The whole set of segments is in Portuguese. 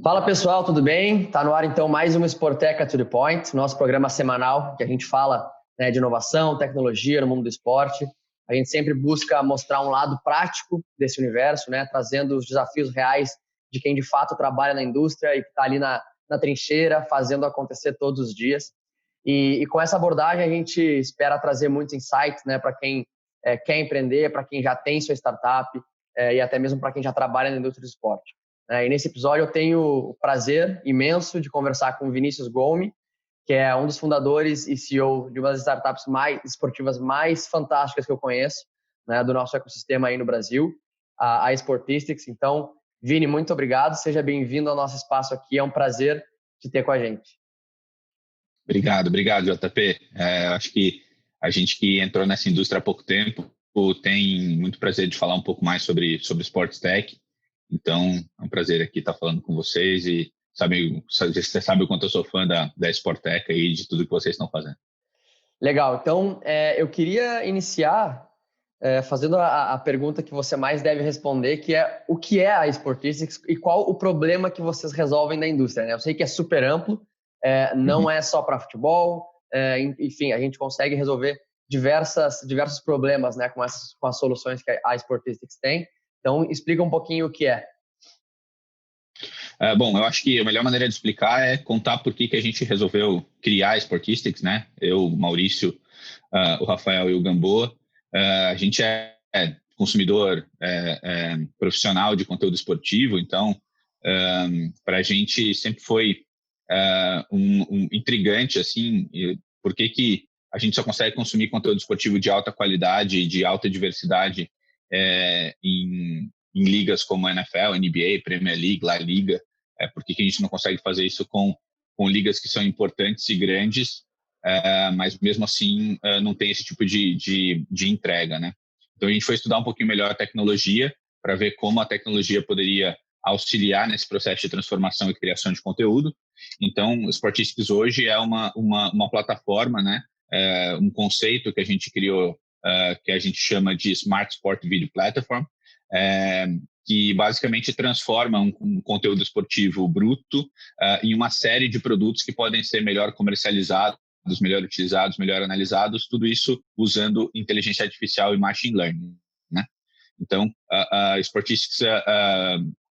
Fala pessoal, tudo bem? Está no ar então mais uma Sporteca to the Point, nosso programa semanal que a gente fala, né, de inovação, tecnologia no mundo do esporte. A gente sempre busca mostrar um lado prático desse universo, né, trazendo os desafios reais de quem de fato trabalha na indústria e que está ali na trincheira, fazendo acontecer todos os dias. E com essa abordagem a gente espera trazer muitos insights, né, para quem quer empreender, para quem já tem sua startup e até mesmo para quem já trabalha na indústria do esporte. E nesse episódio eu tenho o prazer imenso de conversar com o Vinícius Gomes, que é um dos fundadores e CEO de uma das startups esportivas mais fantásticas que eu conheço, né, do nosso ecossistema aí no Brasil, a Sportistics. Então, Vini, muito obrigado, seja bem-vindo ao nosso espaço aqui, é um prazer te ter com a gente. Obrigado, JP. Acho que a gente que entrou nessa indústria há pouco tempo tem muito prazer de falar um pouco mais sobre Sports Tech. Então, é um prazer aqui estar falando com vocês e você sabe o quanto eu sou fã da Sportec e de tudo que vocês estão fazendo. Legal. Então, eu queria iniciar fazendo a pergunta que você mais deve responder, que é o que é a Sportistics e qual o problema que vocês resolvem na indústria, né? Eu sei que é super amplo, não é só para futebol, enfim, a gente consegue resolver diversos problemas, né, com as soluções que a Sportistics tem. Então, explica um pouquinho o que é. Bom, eu acho que a melhor maneira de explicar é contar por que a gente resolveu criar a Sportistics, né? Eu, o Maurício, o Rafael e o Gamboa. A gente é consumidor profissional de conteúdo esportivo, então para a gente sempre foi intrigante, assim, por que a gente só consegue consumir conteúdo esportivo de alta qualidade, de alta diversidade em ligas como a NFL, NBA, Premier League, La Liga. Por que a gente não consegue fazer isso com ligas que são importantes e grandes, mas mesmo assim não tem esse tipo de entrega, né? Então a gente foi estudar um pouquinho melhor a tecnologia para ver como a tecnologia poderia auxiliar nesse processo de transformação e criação de conteúdo. Então, o Sportistics hoje é uma plataforma, né? Um conceito que a gente criou, que a gente chama de Smart Sport Video Platform, que basicamente transforma um conteúdo esportivo bruto em uma série de produtos que podem ser melhor comercializados, melhor utilizados, melhor analisados, tudo isso usando inteligência artificial e machine learning, né? Então, a Sportistics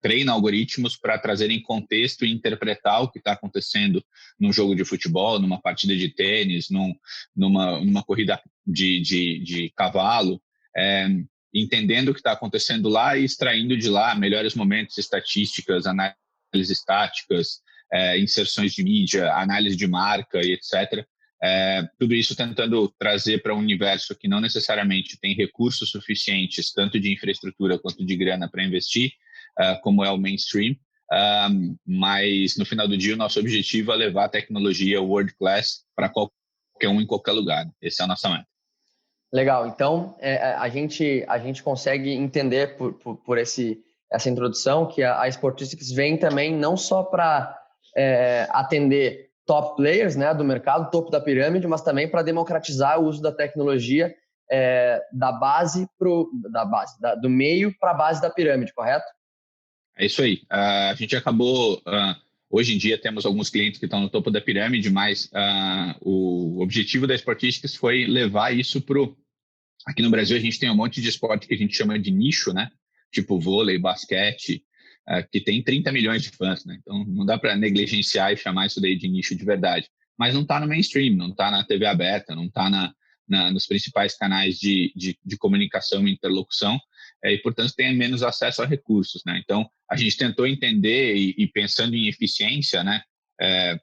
treina algoritmos para trazer em contexto e interpretar o que está acontecendo num jogo de futebol, numa partida de tênis, numa corrida de cavalo, entendendo o que está acontecendo lá e extraindo de lá melhores momentos, estatísticas, análises táticas, inserções de mídia, análise de marca e etc. Tudo isso tentando trazer para um universo que não necessariamente tem recursos suficientes, tanto de infraestrutura quanto de grana para investir, como é o mainstream, mas no final do dia o nosso objetivo é levar a tecnologia world class para qualquer um em qualquer lugar. Esse é a nossa meta. Legal, então a gente consegue entender por essa introdução que a Sportistics vem também não só para atender top players, né, do mercado, topo da pirâmide, mas também para democratizar o uso da tecnologia do meio para a base da pirâmide, correto? É isso aí. A gente acabou... Hoje em dia temos alguns clientes que estão no topo da pirâmide, mas o objetivo da Sportistics foi levar isso Aqui no Brasil a gente tem um monte de esporte que a gente chama de nicho, né? Tipo vôlei, basquete, que tem 30 milhões de fãs, né? Então não dá para negligenciar e chamar isso daí de nicho de verdade. Mas não está no mainstream, não está na TV aberta, não está nos principais canais de comunicação e interlocução, e portanto tem menos acesso a recursos, né? Então a gente tentou entender e pensando em eficiência, né?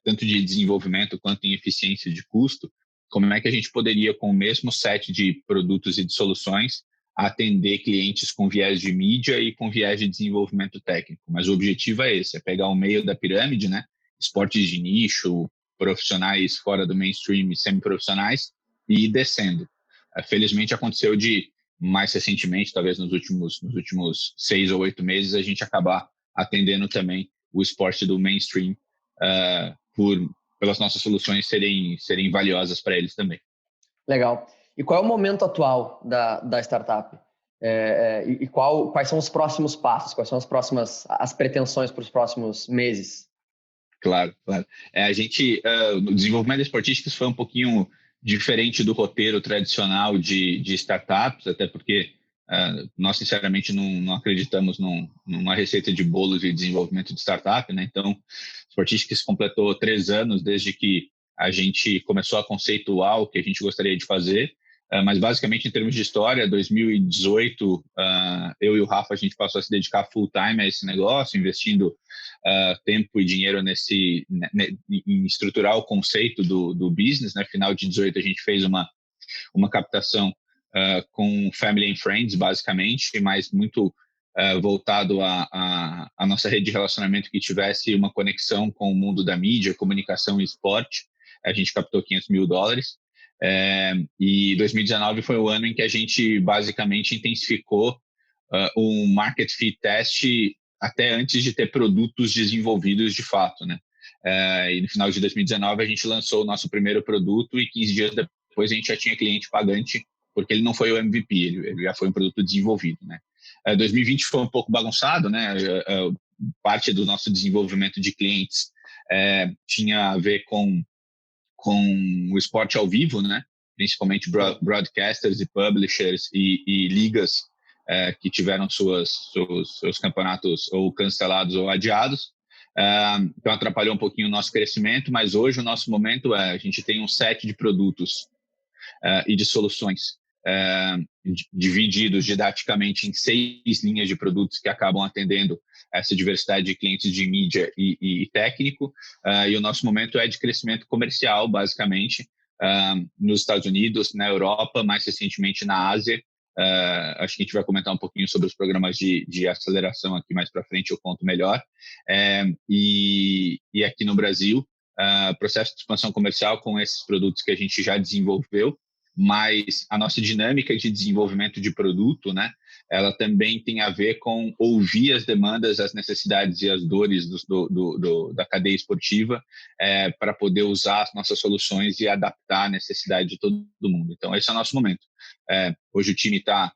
Tanto de desenvolvimento quanto em eficiência de custo, como é que a gente poderia, com o mesmo set de produtos e de soluções, atender clientes com viés de mídia e com viés de desenvolvimento técnico. Mas o objetivo é esse, é pegar o meio da pirâmide, né? Esportes de nicho, profissionais fora do mainstream e semiprofissionais, e ir descendo. Felizmente aconteceu mais recentemente, talvez nos últimos 6 ou 8 meses, a gente acabar atendendo também o esporte do mainstream pelas nossas soluções serem valiosas para eles também. Legal. E qual é o momento atual da startup? Quais são os próximos passos? Quais são as pretensões para os próximos meses? Claro, claro. No desenvolvimento das estatísticas foi um pouquinho diferente do roteiro tradicional de startups, até porque nós, sinceramente, não acreditamos numa receita de bolo de desenvolvimento de startup, né? Então, Sportistics completou 3 anos desde que a gente começou a conceituar o que a gente gostaria de fazer, mas basicamente, em termos de história, 2018, eu e o Rafa, a gente passou a se dedicar full time a esse negócio, investindo tempo e dinheiro em estruturar o conceito do business, né? Final de 18 a gente fez uma captação com family and friends, basicamente, mas muito voltado à nossa rede de relacionamento que tivesse uma conexão com o mundo da mídia, comunicação e esporte. A gente captou $500 mil. E 2019 foi o ano em que a gente basicamente intensificou um market fit test até antes de ter produtos desenvolvidos de fato, né? E no final de 2019 a gente lançou o nosso primeiro produto e 15 dias depois a gente já tinha cliente pagante, porque ele não foi o MVP, ele já foi um produto desenvolvido, né? 2020 foi um pouco bagunçado, né? Parte do nosso desenvolvimento de clientes tinha a ver com o esporte ao vivo, né? Principalmente broadcasters e publishers e ligas que tiveram seus campeonatos ou cancelados ou adiados. Então, atrapalhou um pouquinho o nosso crescimento, mas hoje o nosso momento a gente tem um set de produtos e de soluções divididos didaticamente em 6 linhas de produtos que acabam atendendo essa diversidade de clientes de mídia e técnico, e o nosso momento é de crescimento comercial, basicamente, nos Estados Unidos, na Europa, mais recentemente na Ásia. Acho que a gente vai comentar um pouquinho sobre os programas de aceleração aqui mais para frente, eu conto melhor. E aqui no Brasil, processo de expansão comercial com esses produtos que a gente já desenvolveu, mas a nossa dinâmica de desenvolvimento de produto, né, ela também tem a ver com ouvir as demandas, as necessidades e as dores da cadeia esportiva para poder usar as nossas soluções e adaptar a necessidade de todo mundo. Então, esse é o nosso momento. Hoje o time está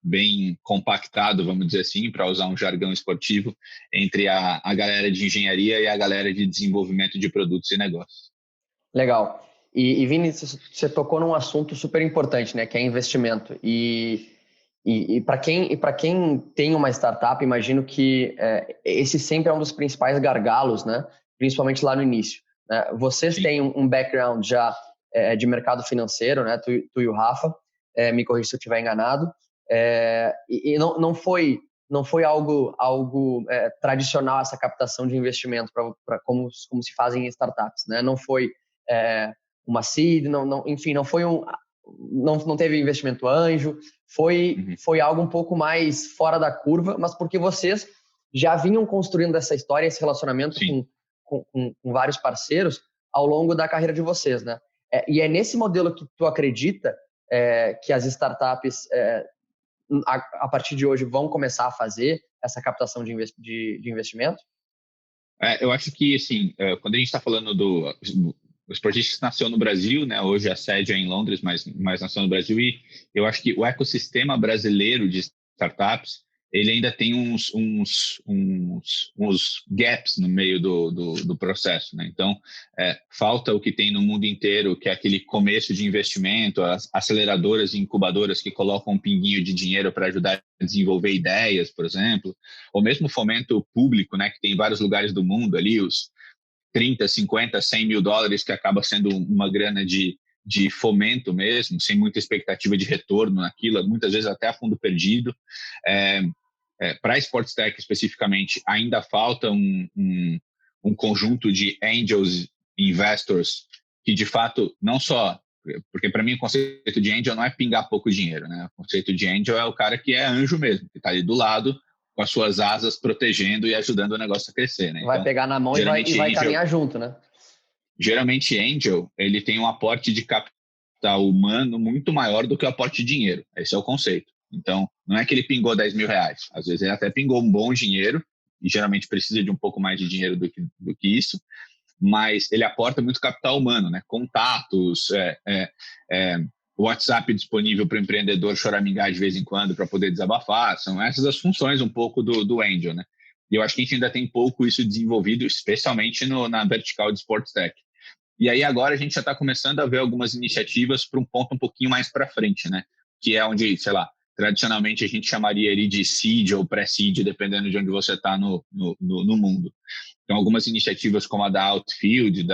bem compactado, vamos dizer assim, para usar um jargão esportivo, entre a galera de engenharia e a galera de desenvolvimento de produtos e negócios. Legal. E Vini, você tocou num assunto super importante, né, que é investimento. E para quem tem uma startup, imagino que esse sempre é um dos principais gargalos, né, principalmente lá no início, né? Vocês Sim. têm um background já de mercado financeiro, né, tu e o Rafa, me corrija se eu estiver enganado, e não foi algo tradicional essa captação de investimento como se fazem em startups, né? Não foi uma seed, enfim, não foi não teve investimento anjo, foi algo um pouco mais fora da curva, mas porque vocês já vinham construindo essa história, esse relacionamento com vários parceiros ao longo da carreira de vocês, né? E é nesse modelo que tu acredita que as startups, a partir de hoje, vão começar a fazer essa captação de investimento? Eu acho que, assim, quando a gente está falando o Sportistics nasceu no Brasil, né? Hoje a sede é em Londres, mas nasceu no Brasil, e eu acho que o ecossistema brasileiro de startups, ele ainda tem uns gaps no meio do processo, né? Então, falta o que tem no mundo inteiro, que é aquele começo de investimento, as aceleradoras e incubadoras que colocam um pinguinho de dinheiro para ajudar a desenvolver ideias, por exemplo, ou mesmo fomento público, né? Que tem em vários lugares do mundo ali, os 30, 50, 100 mil dólares, que acaba sendo uma grana de fomento mesmo, sem muita expectativa de retorno naquilo, muitas vezes até a fundo perdido. Para a Sports Tech especificamente, ainda falta um conjunto de angels investors que, de fato, não só... Porque, para mim, o conceito de angel não é pingar pouco dinheiro, né? O conceito de angel é o cara que é anjo mesmo, que está ali do lado, com as suas asas, protegendo e ajudando o negócio a crescer, né? Vai então, pegar na mão e vai caminhar junto, né? Geralmente, angel, ele tem um aporte de capital humano muito maior do que o aporte de dinheiro. Esse é o conceito. Então, não é que ele pingou 10 mil reais. Às vezes, ele até pingou um bom dinheiro, e geralmente precisa de um pouco mais de dinheiro do que isso, mas ele aporta muito capital humano, né? Contatos, o WhatsApp disponível para o empreendedor choramingar de vez em quando para poder desabafar. São essas as funções um pouco do Angel, né? E eu acho que a gente ainda tem pouco isso desenvolvido, especialmente na vertical de Sports Tech. E aí agora a gente já está começando a ver algumas iniciativas para um ponto um pouquinho mais para frente, né? Que é onde, sei lá, tradicionalmente a gente chamaria ali de seed ou pré-seed, dependendo de onde você está no mundo. Então, algumas iniciativas como a da Outfield,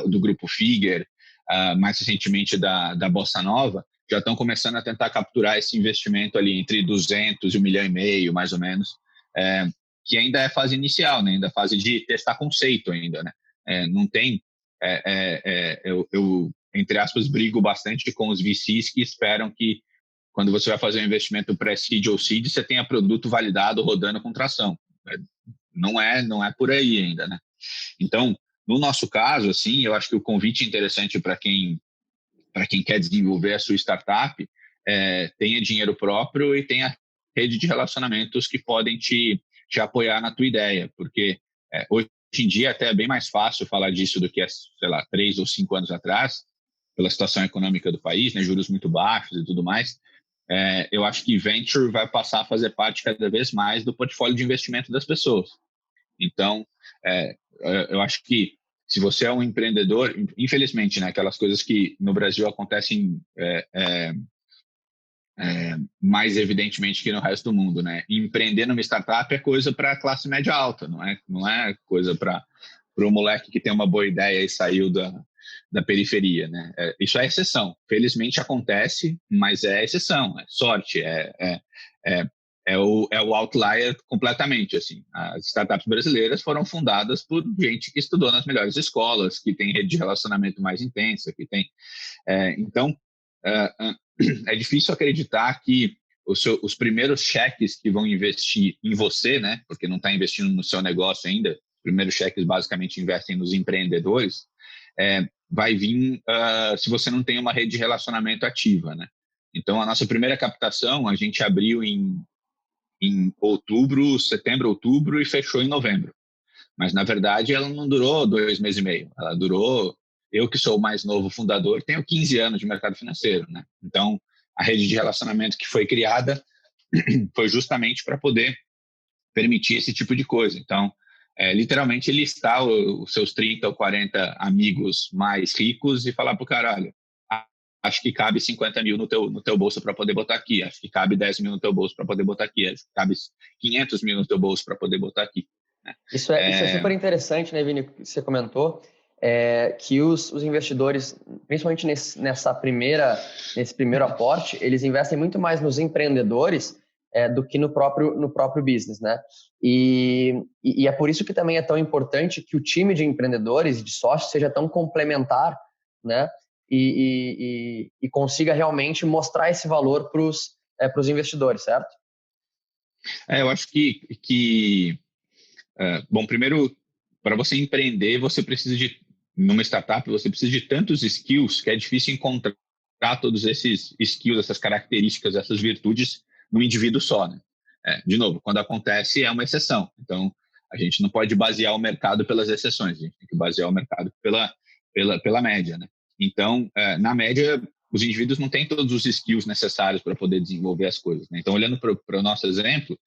do Grupo Figure, mais recentemente da Bossa Nova, já estão começando a tentar capturar esse investimento ali entre 200 e 1,5 milhão, mais ou menos, que ainda é fase inicial, né? Ainda é fase de testar conceito ainda, né? Não tem... eu, entre aspas, brigo bastante com os VCs que esperam que quando você vai fazer um investimento pré-seed ou seed, você tenha produto validado rodando com tração. Não é por aí ainda, né? Então, no nosso caso, assim, eu acho que o convite interessante para quem quer desenvolver a sua startup tenha dinheiro próprio e tenha rede de relacionamentos que podem te apoiar na tua ideia, porque hoje em dia até é bem mais fácil falar disso do que, sei lá, 3 ou 5 anos atrás, pela situação econômica do país, né, juros muito baixos e tudo mais. Eu acho que venture vai passar a fazer parte cada vez mais do portfólio de investimento das pessoas. Então, eu acho que se você é um empreendedor, infelizmente, né, aquelas coisas que no Brasil acontecem mais evidentemente que no resto do mundo, né? Empreender numa startup é coisa para a classe média alta, não é coisa para o moleque que tem uma boa ideia e saiu da periferia, né? Isso é exceção. Felizmente acontece, mas é exceção, é sorte, é o outlier completamente, assim. As startups brasileiras foram fundadas por gente que estudou nas melhores escolas, que tem rede de relacionamento mais intensa, que tem... Então, é difícil acreditar que os primeiros cheques que vão investir em você, né, porque não está investindo no seu negócio ainda, os primeiros cheques basicamente investem nos empreendedores, vai vir se você não tem uma rede de relacionamento ativa, né? Então, a nossa primeira captação a gente abriu em setembro, outubro, e fechou em novembro. Mas, na verdade, ela não durou 2 meses e meio. Ela durou... Eu, que sou o mais novo fundador, tenho 15 anos de mercado financeiro, né? Então, a rede de relacionamento que foi criada foi justamente para poder permitir esse tipo de coisa. Então, literalmente, listar os seus 30 ou 40 amigos mais ricos e falar para o cara, olha, acho que cabe 50 mil no teu bolso para poder botar aqui, acho que cabe 10 mil no teu bolso para poder botar aqui, acho que cabe 500 mil no teu bolso para poder botar aqui. Né? Isso é super interessante, né, Vini, que você comentou, que os investidores, principalmente nesse primeiro aporte, eles investem muito mais nos empreendedores do que no próprio business, né? E é por isso que também é tão importante que o time de empreendedores e de sócios seja tão complementar, né? E consiga realmente mostrar esse valor para os investidores, certo? Eu acho que bom, primeiro, para você empreender, numa startup, você precisa de tantos skills que é difícil encontrar todos esses skills, essas características, essas virtudes num indivíduo só, né? De novo, quando acontece, é uma exceção. Então, a gente não pode basear o mercado pelas exceções, a gente tem que basear o mercado pela média, né? Então, na média, os indivíduos não têm todos os skills necessários para poder desenvolver as coisas, né? Então, olhando para o nosso exemplo,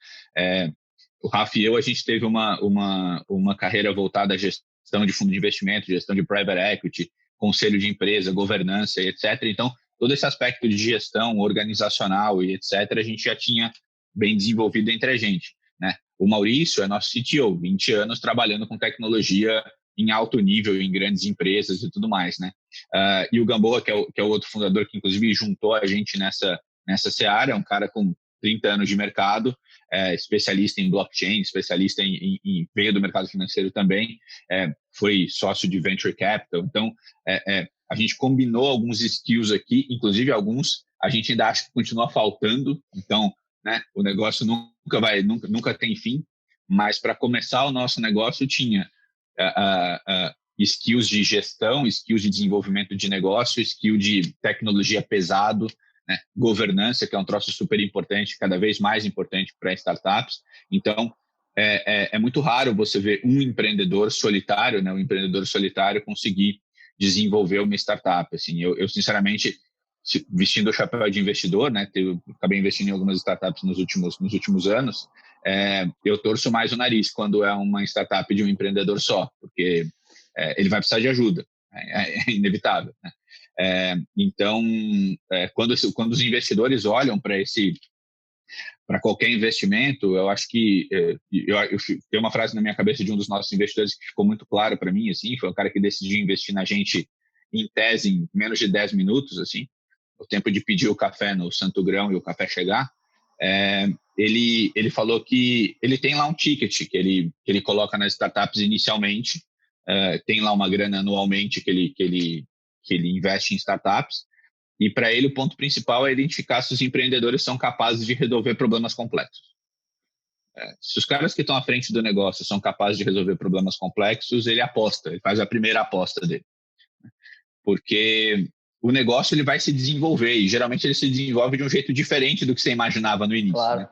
o Rafa e eu, a gente teve uma carreira voltada à gestão de fundo de investimento, gestão de private equity, conselho de empresa, governança e etc. Então, todo esse aspecto de gestão organizacional e etc., a gente já tinha bem desenvolvido entre a gente, né? O Maurício é nosso CTO, 20 anos trabalhando com tecnologia em alto nível, em grandes empresas e tudo mais, né? E o Gamboa, que é o outro fundador que, inclusive, juntou a gente nessa seara, é um cara com 30 anos de mercado, especialista em blockchain, especialista em veio do mercado financeiro também, foi sócio de venture capital. Então, a gente combinou alguns skills aqui, inclusive alguns a gente ainda acha que continua faltando. Então, né, o negócio nunca tem fim, mas para começar o nosso negócio tinha skills de gestão, skills de desenvolvimento de negócio, skill de tecnologia pesado, né? Governança, que é um troço super importante, cada vez mais importante para startups. Então, é muito raro você ver um empreendedor solitário, né? Um empreendedor solitário conseguir desenvolver uma startup. Assim, eu sinceramente, vestindo o chapéu de investidor, né? Eu acabei investindo em algumas startups nos últimos anos. Eu torço mais o nariz quando é uma startup de um empreendedor só, porque ele vai precisar de ajuda, é inevitável, né? Então, quando os investidores olham para qualquer investimento, eu acho que eu tem uma frase na minha cabeça de um dos nossos investidores que ficou muito claro para mim, assim, foi um cara que decidiu investir na gente em tese em menos de 10 minutos, assim, o tempo de pedir o café no Santo Grão e o café chegar. Ele falou que ele tem lá um ticket que ele coloca nas startups inicialmente, tem lá uma grana anualmente que ele investe em startups, e para ele o ponto principal é identificar se os empreendedores são capazes de resolver problemas complexos. Se os caras que estão à frente do negócio são capazes de resolver problemas complexos, ele aposta, ele faz a primeira aposta dele. Porque o negócio ele vai se desenvolver e geralmente ele se desenvolve de um jeito diferente do que você imaginava no início. Claro. Né?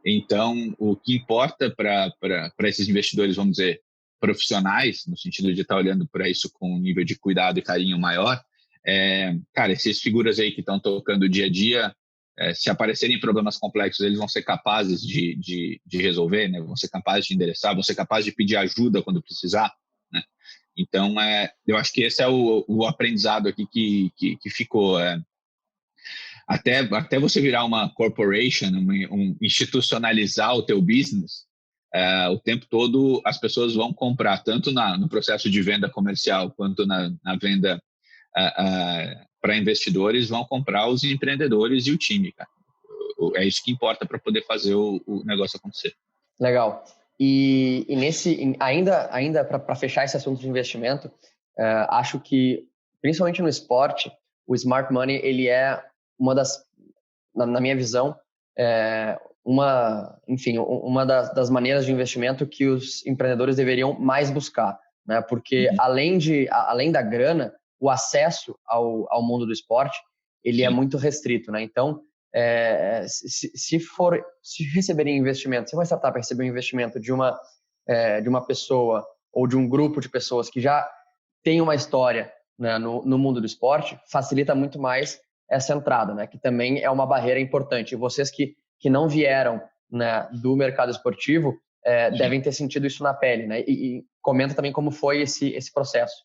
Então, o que importa para esses investidores, vamos dizer, profissionais, no sentido de estar olhando para isso com um nível de cuidado e carinho maior, cara, essas figuras aí que estão tocando o dia a dia, se aparecerem problemas complexos, eles vão ser capazes de resolver, né? Vão ser capazes de endereçar, vão ser capazes de pedir ajuda quando precisar, né? Então, eu acho que esse é o aprendizado aqui que ficou. Até você virar uma corporation, institucionalizar o teu business, o tempo todo as pessoas vão comprar, tanto no processo de venda comercial quanto na venda para investidores, vão comprar os empreendedores e o time, cara. É isso que importa para poder fazer o negócio acontecer. Legal. E ainda para fechar esse assunto de investimento, acho que, principalmente no esporte, o smart money, ele é uma das, na minha visão, uma das maneiras de investimento que os empreendedores deveriam mais buscar, né? Porque além da grana, o acesso ao mundo do esporte, ele é muito restrito, né? Então, se receberem investimento, se uma startup receber um investimento de uma pessoa ou de um grupo de pessoas que já tem uma história, né, no mundo do esporte, facilita muito mais essa entrada, né? Que também é uma barreira importante. E vocês que não vieram, né, do mercado esportivo devem ter sentido isso na pele, né? E comenta também como foi esse processo.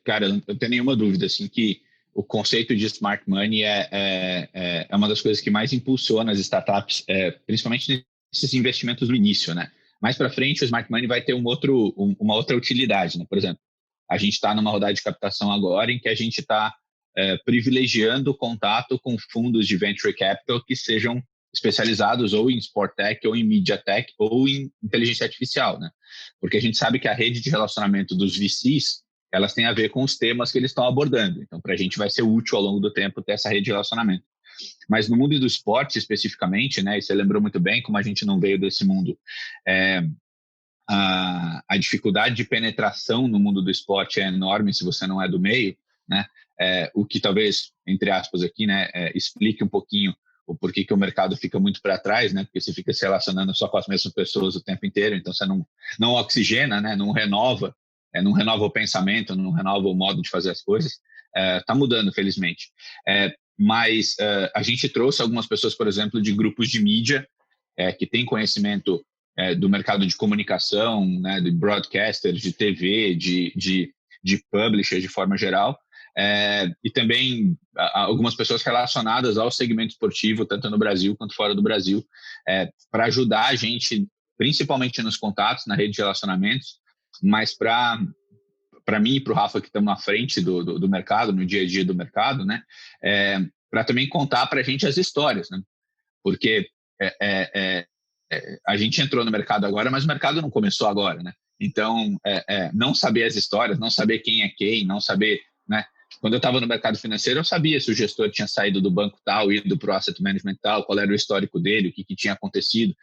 Cara, eu não tenho nenhuma dúvida assim que o conceito de smart money é uma das coisas que mais impulsiona as startups, principalmente nesses investimentos no início, né? Mais para frente, o smart money vai ter uma outra utilidade, né? Por exemplo, a gente está numa rodada de captação agora em que a gente está privilegiando o contato com fundos de venture capital que sejam especializados ou em sport tech, ou em media tech, ou em inteligência artificial, né? Porque a gente sabe que a rede de relacionamento dos VCs, elas têm a ver com os temas que eles estão abordando. Então, para a gente vai ser útil ao longo do tempo ter essa rede de relacionamento. Mas no mundo do esporte, especificamente, né, e você lembrou muito bem, como a gente não veio desse mundo, a dificuldade de penetração no mundo do esporte é enorme se você não é do meio, né? O que talvez, entre aspas aqui, né, explique um pouquinho o porquê que o mercado fica muito para trás, né? Porque você fica se relacionando só com as mesmas pessoas o tempo inteiro, então você não oxigena, né? Não renova o pensamento, não renova o modo de fazer as coisas. Está mudando, felizmente. Mas a gente trouxe algumas pessoas, por exemplo, de grupos de mídia que têm conhecimento do mercado de comunicação, né, de broadcasters, de TV, de publishers de forma geral, e também algumas pessoas relacionadas ao segmento esportivo, tanto no Brasil quanto fora do Brasil, para ajudar a gente, principalmente nos contatos, na rede de relacionamentos, mas para mim e para o Rafa, que estamos na frente do mercado, no dia a dia do mercado, né, para também contar para a gente as histórias, né, porque a gente entrou no mercado agora, mas o mercado não começou agora, né? Então, não saber as histórias, não saber quem é quem, não saber, né? Quando eu estava no mercado financeiro, eu sabia se o gestor tinha saído do banco tal, ido para o asset management tal, qual era o histórico dele, o que tinha acontecido.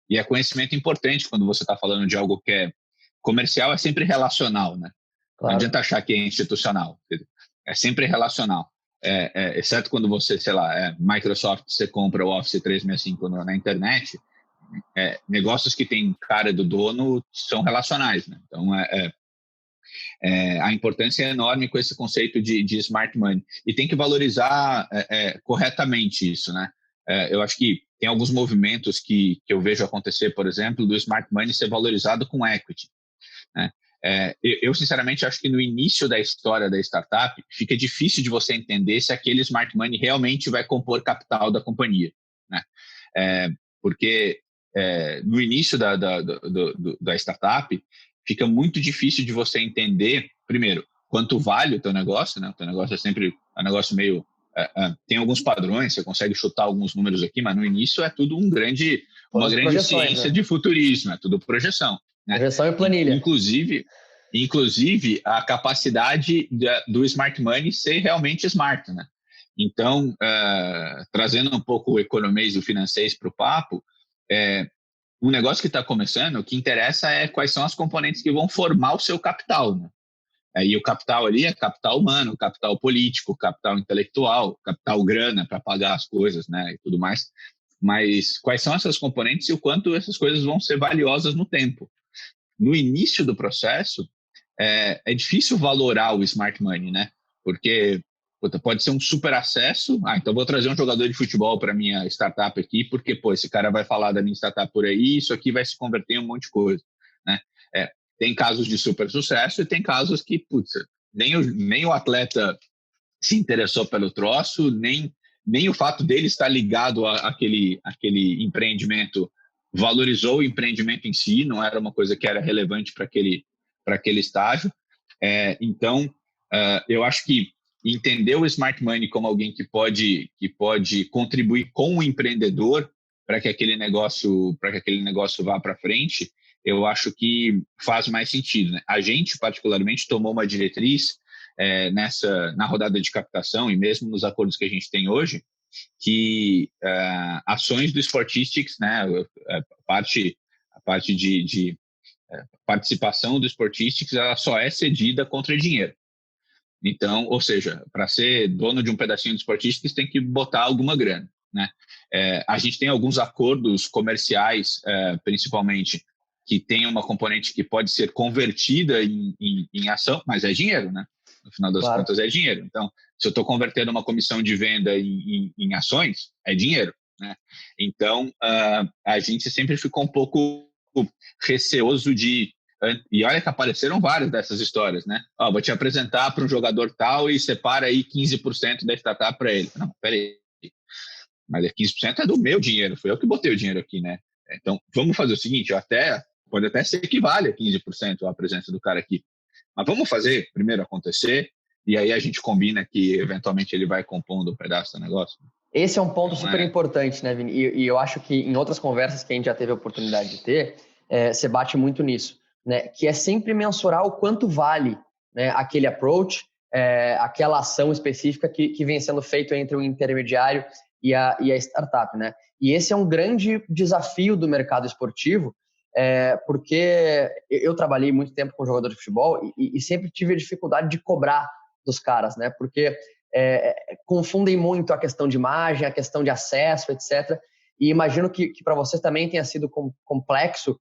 E é conhecimento importante quando você está falando de algo que é comercial, é sempre relacional, né? Claro. Não adianta achar que é institucional. É sempre relacional. Exceto quando você, sei lá, Microsoft, você compra o Office 365 na internet, negócios que têm cara do dono são relacionais, né? Então, A importância é enorme com esse conceito de smart money. E tem que valorizar corretamente isso, né? Eu acho que tem alguns movimentos que eu vejo acontecer, por exemplo, do smart money ser valorizado com equity, né? Eu, sinceramente, acho que no início da história da startup fica difícil de você entender se aquele smart money realmente vai compor capital da companhia, né? Porque no início da startup fica muito difícil de você entender, primeiro, quanto vale o teu negócio, né? O teu negócio é sempre um negócio meio... tem alguns padrões, você consegue chutar alguns números aqui, mas no início é tudo uma grande ciência, né, de futurismo, é tudo projeção, né? Projeção e planilha. Inclusive a capacidade do smart money ser realmente smart, né? Então, trazendo um pouco o economês e o financeiro para o papo, um negócio que está começando, o que interessa é quais são as componentes que vão formar o seu capital, né? E o capital ali é capital humano, capital político, capital intelectual, capital grana para pagar as coisas, né, e tudo mais. Mas quais são essas componentes e o quanto essas coisas vão ser valiosas no tempo? No início do processo, é difícil valorar o smart money, né? Porque pode ser um super acesso. Então vou trazer um jogador de futebol para minha startup aqui, porque esse cara vai falar da minha startup por aí, isso aqui vai se converter em um monte de coisa, né? Tem casos de super sucesso e tem casos que, nem o atleta se interessou pelo troço, nem o fato dele estar ligado àquele empreendimento valorizou o empreendimento em si, não era uma coisa que era relevante para aquele estágio. Então, eu acho que entender o smart money como alguém que pode contribuir com o empreendedor para que aquele negócio vá para frente, eu acho que faz mais sentido, né? A gente, particularmente, tomou uma diretriz na rodada de captação e mesmo nos acordos que a gente tem hoje, que ações do Sportistics, né, a parte de participação do Sportistics, ela só é cedida contra dinheiro. Então, ou seja, para ser dono de um pedacinho do Sportistics tem que botar alguma grana, né? A gente tem alguns acordos comerciais, principalmente, que tem uma componente que pode ser convertida em ação, mas é dinheiro, né? No final das contas é dinheiro. Então, se eu estou convertendo uma comissão de venda em ações, é dinheiro, né? Então, a gente sempre ficou um pouco receoso e olha que apareceram várias dessas histórias, né? Vou te apresentar para um jogador tal e separa aí 15% da startup para ele. Não, peraí. Mas 15% é do meu dinheiro, foi eu que botei o dinheiro aqui, né? Então, vamos fazer o seguinte, pode até ser que valha 15% a presença do cara aqui. Mas vamos fazer primeiro acontecer e aí a gente combina que eventualmente ele vai compondo um pedaço do negócio. Esse é um ponto super importante, né, Vini? E eu acho que em outras conversas que a gente já teve a oportunidade de ter, você bate muito nisso, né? Que é sempre mensurar o quanto vale, né, aquele approach, aquela ação específica que vem sendo feito entre o intermediário e a startup, né? E esse é um grande desafio do mercado esportivo, porque eu trabalhei muito tempo com jogador de futebol e sempre tive a dificuldade de cobrar dos caras, né? Porque confundem muito a questão de imagem, a questão de acesso, etc. E imagino que para vocês também tenha sido complexo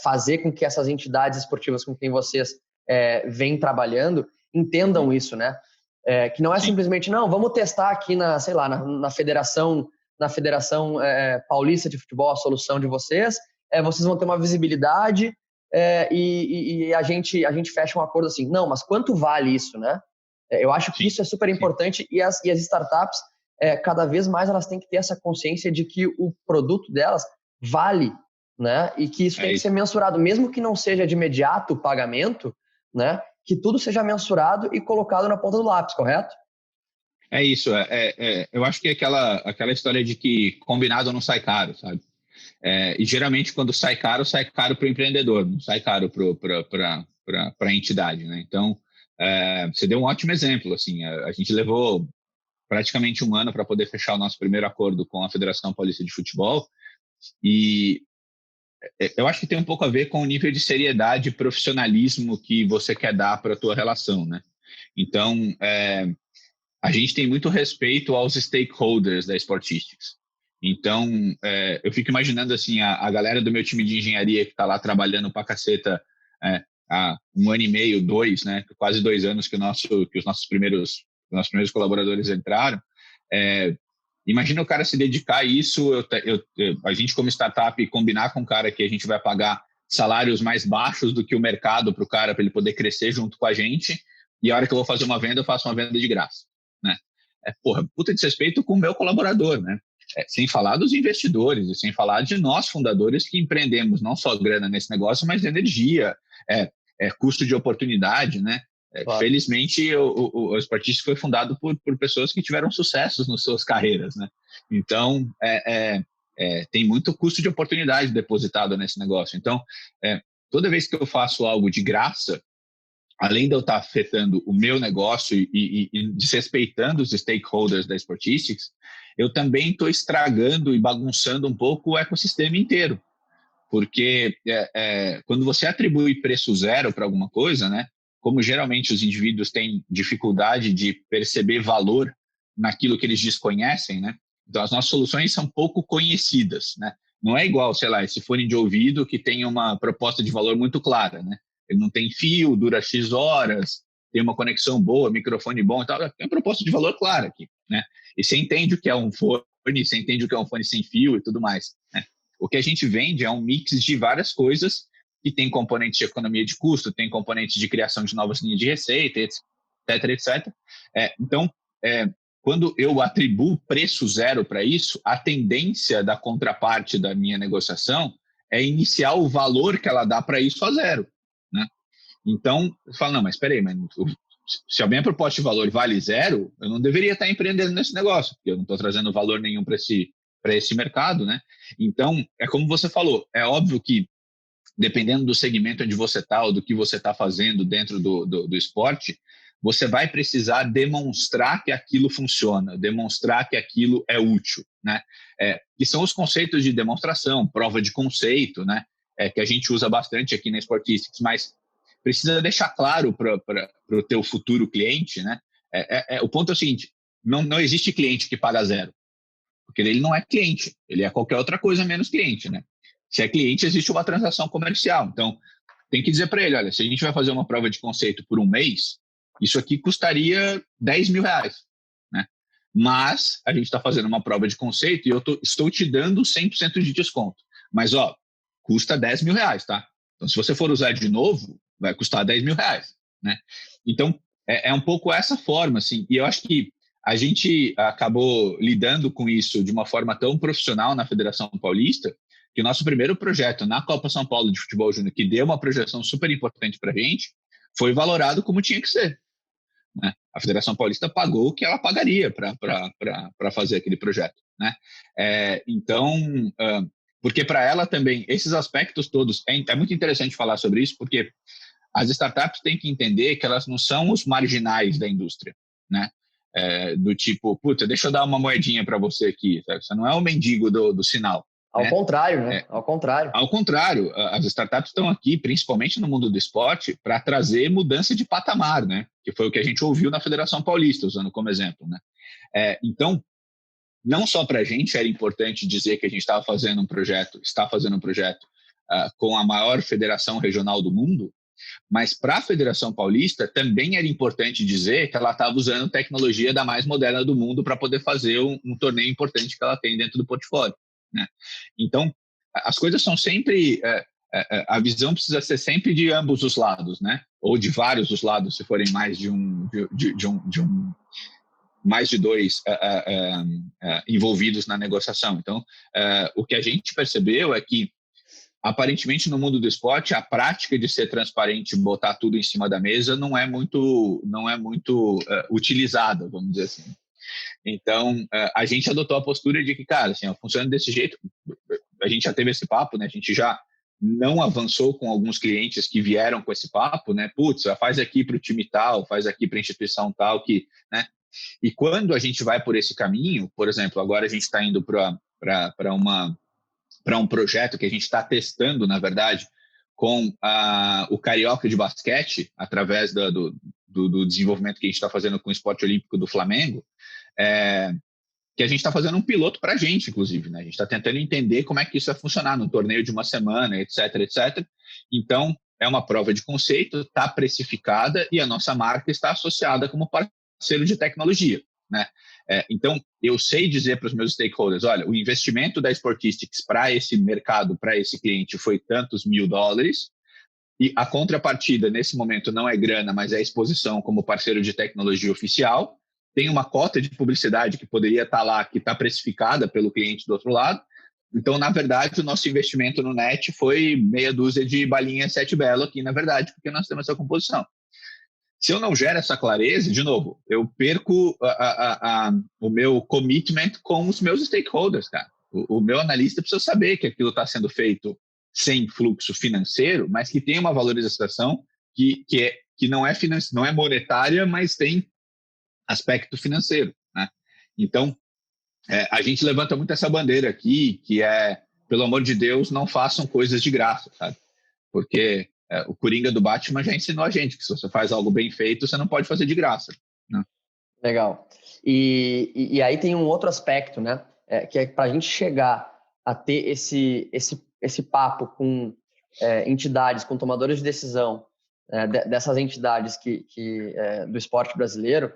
fazer com que essas entidades esportivas com quem vocês vêm trabalhando entendam isso, né? Que não é simplesmente, não, vamos testar aqui na Federação Paulista de Futebol a solução de vocês, vocês vão ter uma visibilidade e a gente fecha um acordo assim. Não, mas quanto vale isso, né? Eu acho que isso é super importante e as startups, cada vez mais elas têm que ter essa consciência de que o produto delas vale, né? E que isso tem que ser mensurado, mesmo que não seja de imediato o pagamento, né? Que tudo seja mensurado e colocado na ponta do lápis, correto? É isso. Eu acho que é aquela história de que combinado não sai caro, sabe? E geralmente quando sai caro para o empreendedor, não sai caro para a entidade, né? Então, você deu um ótimo exemplo. Assim, a gente levou praticamente um ano para poder fechar o nosso primeiro acordo com a Federação Paulista de Futebol e eu acho que tem um pouco a ver com o nível de seriedade e profissionalismo que você quer dar para a tua relação, né? Então, a gente tem muito respeito aos stakeholders da Sportistics. Então, eu fico imaginando assim, a galera do meu time de engenharia que está lá trabalhando pra caceta, há 1 ano e meio, 2, né, quase 2 anos que os nossos primeiros colaboradores entraram. Imagina o cara se dedicar a isso, a gente como startup combinar com o cara que a gente vai pagar salários mais baixos do que o mercado para o cara, para ele poder crescer junto com a gente, e a hora que eu vou fazer uma venda, eu faço uma venda de graça, né? Puta desrespeito com o meu colaborador, né? Sem falar dos investidores, e sem falar de nós, fundadores, que empreendemos não só grana nesse negócio, mas energia, custo de oportunidade, né? Claro. Felizmente, o Sportistics foi fundado por pessoas que tiveram sucessos nas suas carreiras, né? Então, tem muito custo de oportunidade depositado nesse negócio. Então, toda vez que eu faço algo de graça, além de eu estar afetando o meu negócio e desrespeitando os stakeholders da Sportistics, eu também estou estragando e bagunçando um pouco o ecossistema inteiro. Porque quando você atribui preço zero para alguma coisa, né, como geralmente os indivíduos têm dificuldade de perceber valor naquilo que eles desconhecem, né, então as nossas soluções são pouco conhecidas, né? Não é igual, sei lá, esse fone de ouvido que tem uma proposta de valor muito clara, né? Ele não tem fio, dura X horas, tem uma conexão boa, microfone bom e tal. Tem uma proposta de valor clara aqui, né? E você entende o que é um fone, você entende o que é um fone sem fio e tudo mais, né? O que a gente vende é um mix de várias coisas que tem componentes de economia de custo, tem componentes de criação de novas linhas de receita, etc, etc. Então, quando eu atribuo preço zero para isso, a tendência da contraparte da minha negociação é iniciar o valor que ela dá para isso a zero, né? Então, eu falo, não, mas espera aí, se a minha proposta de valor vale zero, eu não deveria estar empreendendo nesse negócio, porque eu não estou trazendo valor nenhum para esse mercado, né? Então, é como você falou, é óbvio que dependendo do segmento onde você está ou do que você está fazendo dentro do esporte, você vai precisar demonstrar que aquilo funciona, demonstrar que aquilo é útil, né? Que são os conceitos de demonstração, prova de conceito, né? Que a gente usa bastante aqui na Sportistics, mas precisa deixar claro para o teu futuro cliente, né? O ponto é o seguinte, não existe cliente que paga zero, porque ele não é cliente, ele é qualquer outra coisa menos cliente, né? Se é cliente, existe uma transação comercial. Então, tem que dizer para ele, olha, se a gente vai fazer uma prova de conceito por 1 mês, isso aqui custaria 10 mil reais, né? Mas a gente está fazendo uma prova de conceito e eu estou te dando 100% de desconto. Mas, custa 10 mil reais, tá? Então, se você for usar de novo, vai custar 10 mil reais, né? Então, é um pouco essa forma, assim. E eu acho que a gente acabou lidando com isso de uma forma tão profissional na Federação Paulista, que o nosso primeiro projeto na Copa São Paulo de Futebol Júnior, que deu uma projeção super importante para a gente, foi valorado como tinha que ser, né? A Federação Paulista pagou o que ela pagaria para fazer aquele projeto, né? Então, porque para ela também, esses aspectos todos, é muito interessante falar sobre isso, porque as startups têm que entender que elas não são os marginais da indústria, né? Do tipo, puta, deixa eu dar uma moedinha para você aqui, sabe? Você não é o mendigo do sinal. Ao contrário, né? Ao contrário. Ao contrário, as startups estão aqui, principalmente no mundo do esporte, para trazer mudança de patamar, né? Que foi o que a gente ouviu na Federação Paulista, usando como exemplo, né? Então, não só para a gente era importante dizer que a gente está fazendo um projeto com a maior federação regional do mundo, mas para a Federação Paulista também era importante dizer que ela estava usando tecnologia da mais moderna do mundo para poder fazer um torneio importante que ela tem dentro do portfólio, né? Então, as coisas são sempre... a visão precisa ser sempre de ambos os lados, né? Ou de vários os lados, se forem mais mais de dois envolvidos na negociação. Então, o que a gente percebeu é que, aparentemente, no mundo do esporte, a prática de ser transparente e botar tudo em cima da mesa não é muito utilizada, vamos dizer assim. Então, a gente adotou a postura de que, cara, assim, funciona desse jeito. A gente já teve esse papo, né? A gente já não avançou com alguns clientes que vieram com esse papo, né? Putz, faz aqui para o time tal, faz aqui para a instituição tal, né? E quando a gente vai por esse caminho, por exemplo, agora a gente está indo para um projeto que a gente está testando, na verdade, com o Carioca de Basquete, através do desenvolvimento que a gente está fazendo com o Esporte Olímpico do Flamengo, que a gente está fazendo um piloto para a gente, inclusive, né? A gente está tentando entender como é que isso vai funcionar no torneio de uma semana, etc, etc. Então, é uma prova de conceito, está precificada e a nossa marca está associada como parceiro de tecnologia, né? Então, eu sei dizer para os meus stakeholders, olha, o investimento da Sportistics para esse mercado, para esse cliente, foi tantos $1.000, e a contrapartida, nesse momento, não é grana, mas é exposição como parceiro de tecnologia oficial. Tem uma cota de publicidade que poderia estar lá, que está precificada pelo cliente do outro lado. Então, na verdade, o nosso investimento no net foi meia dúzia de balinhas sete belo aqui, na verdade, porque nós temos essa composição. Se eu não gero essa clareza, de novo, eu perco o meu commitment com os meus stakeholders, cara. O meu analista precisa saber que aquilo está sendo feito sem fluxo financeiro, mas que tem uma valorização que não é monetária, mas tem aspecto financeiro, né? Então, a gente levanta muito essa bandeira aqui, que é, pelo amor de Deus, não façam coisas de graça, sabe? Porque o Coringa do Batman já ensinou a gente que se você faz algo bem feito, você não pode fazer de graça, né? Legal. E aí tem um outro aspecto, né? Que é para a gente chegar a ter esse papo com entidades, com tomadores de decisão, dessas entidades do esporte brasileiro,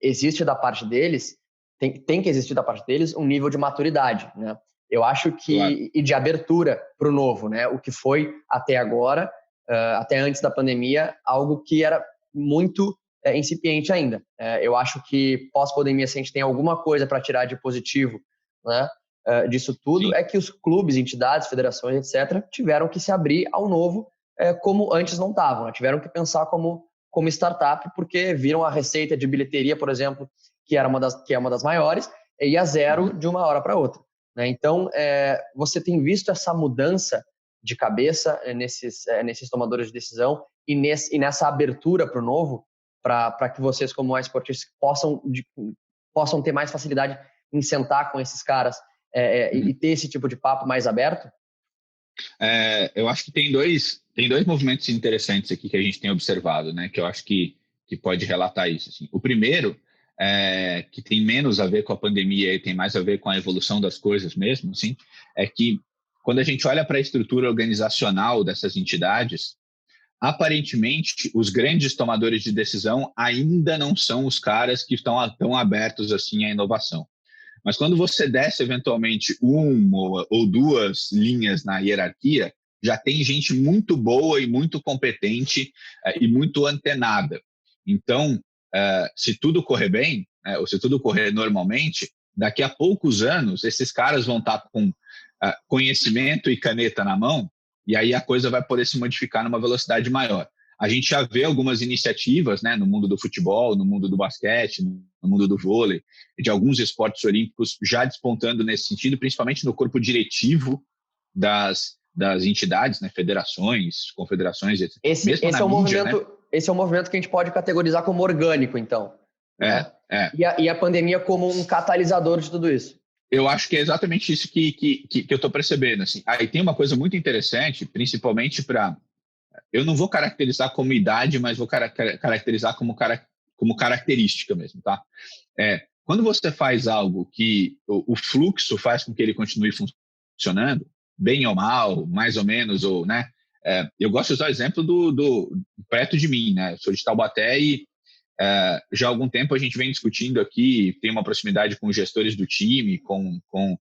existe da parte deles, tem que existir da parte deles um nível de maturidade, né? Eu acho que, claro, e de abertura para o novo, né? O que foi até agora, até antes da pandemia, algo que era muito incipiente ainda. Eu acho que pós-pandemia, se a gente tem alguma coisa para tirar de positivo, né, disso tudo, sim, é que os clubes, entidades, federações, etc., tiveram que se abrir ao novo, como antes não estavam, né? Tiveram que pensar como startup, porque viram a receita de bilheteria, por exemplo, que é uma das maiores, e a zero de uma hora para outra, né? Então, você tem visto essa mudança de cabeça nesses tomadores de decisão e nessa abertura para o novo, para que vocês, como esportistas, possam ter mais facilidade em sentar com esses caras e ter esse tipo de papo mais aberto? Eu acho que tem dois movimentos interessantes aqui que a gente tem observado, né, que eu acho que pode relatar isso. Assim. O primeiro, que tem menos a ver com a pandemia e tem mais a ver com a evolução das coisas mesmo, assim, é que quando a gente olha para a estrutura organizacional dessas entidades, aparentemente, os grandes tomadores de decisão ainda não são os caras que estão tão abertos assim à inovação. Mas quando você desce, eventualmente, uma ou duas linhas na hierarquia, já tem gente muito boa e muito competente e muito antenada. Então, se tudo correr bem, ou se tudo correr normalmente, daqui a poucos anos, esses caras vão estar com conhecimento e caneta na mão, e aí a coisa vai poder se modificar numa velocidade maior. A gente já vê algumas iniciativas, né, no mundo do futebol, no mundo do basquete, no mundo do vôlei, de alguns esportes olímpicos já despontando nesse sentido, principalmente no corpo diretivo das entidades, né, federações, confederações, etc. Esse é um movimento que a gente pode categorizar como orgânico, então. Né? E a pandemia como um catalisador de tudo isso. Eu acho que é exatamente isso que eu estou percebendo. Assim. Aí tem uma coisa muito interessante, principalmente para... Eu não vou caracterizar como idade, mas vou caracterizar como característica mesmo, tá? Quando você faz algo que o fluxo faz com que ele continue funcionando, bem ou mal, mais ou menos, ou, né? Eu gosto de usar o exemplo do perto de mim, né? Eu sou de Taubaté e já há algum tempo a gente vem discutindo aqui, tem uma proximidade com os gestores do time, com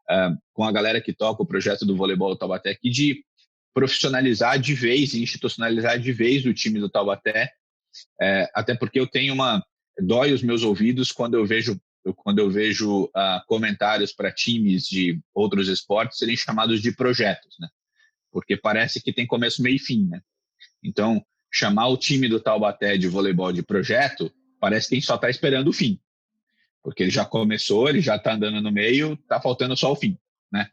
a galera que toca o projeto do voleibol do Taubaté aqui, de profissionalizar de vez, institucionalizar de vez o time do Taubaté, até porque eu tenho dói os meus ouvidos quando eu vejo comentários para times de outros esportes serem chamados de projetos, né? Porque parece que tem começo, meio e fim, né? Então, chamar o time do Taubaté de voleibol de projeto parece que a gente só está esperando o fim, porque ele já começou, ele já está andando no meio, está faltando só o fim, né?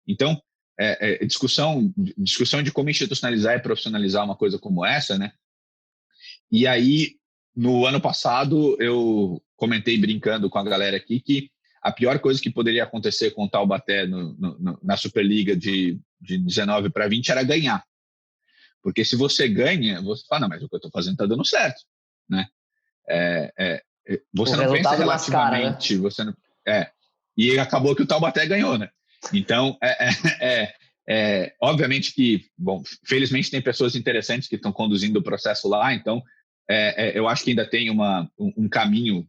Então, discussão de como institucionalizar e profissionalizar uma coisa como essa, né? E aí, no ano passado, eu comentei brincando com a galera aqui que a pior coisa que poderia acontecer com o Taubaté na Superliga de 19 para 20 era ganhar. Porque se você ganha, você fala, não, mas o que eu estou fazendo está dando certo, né? Você não pensa relativamente, você não, e acabou que o Taubaté ganhou, né? Então, Obviamente que, bom, felizmente tem pessoas interessantes que estão conduzindo o processo lá, então eu acho que ainda tem um caminho,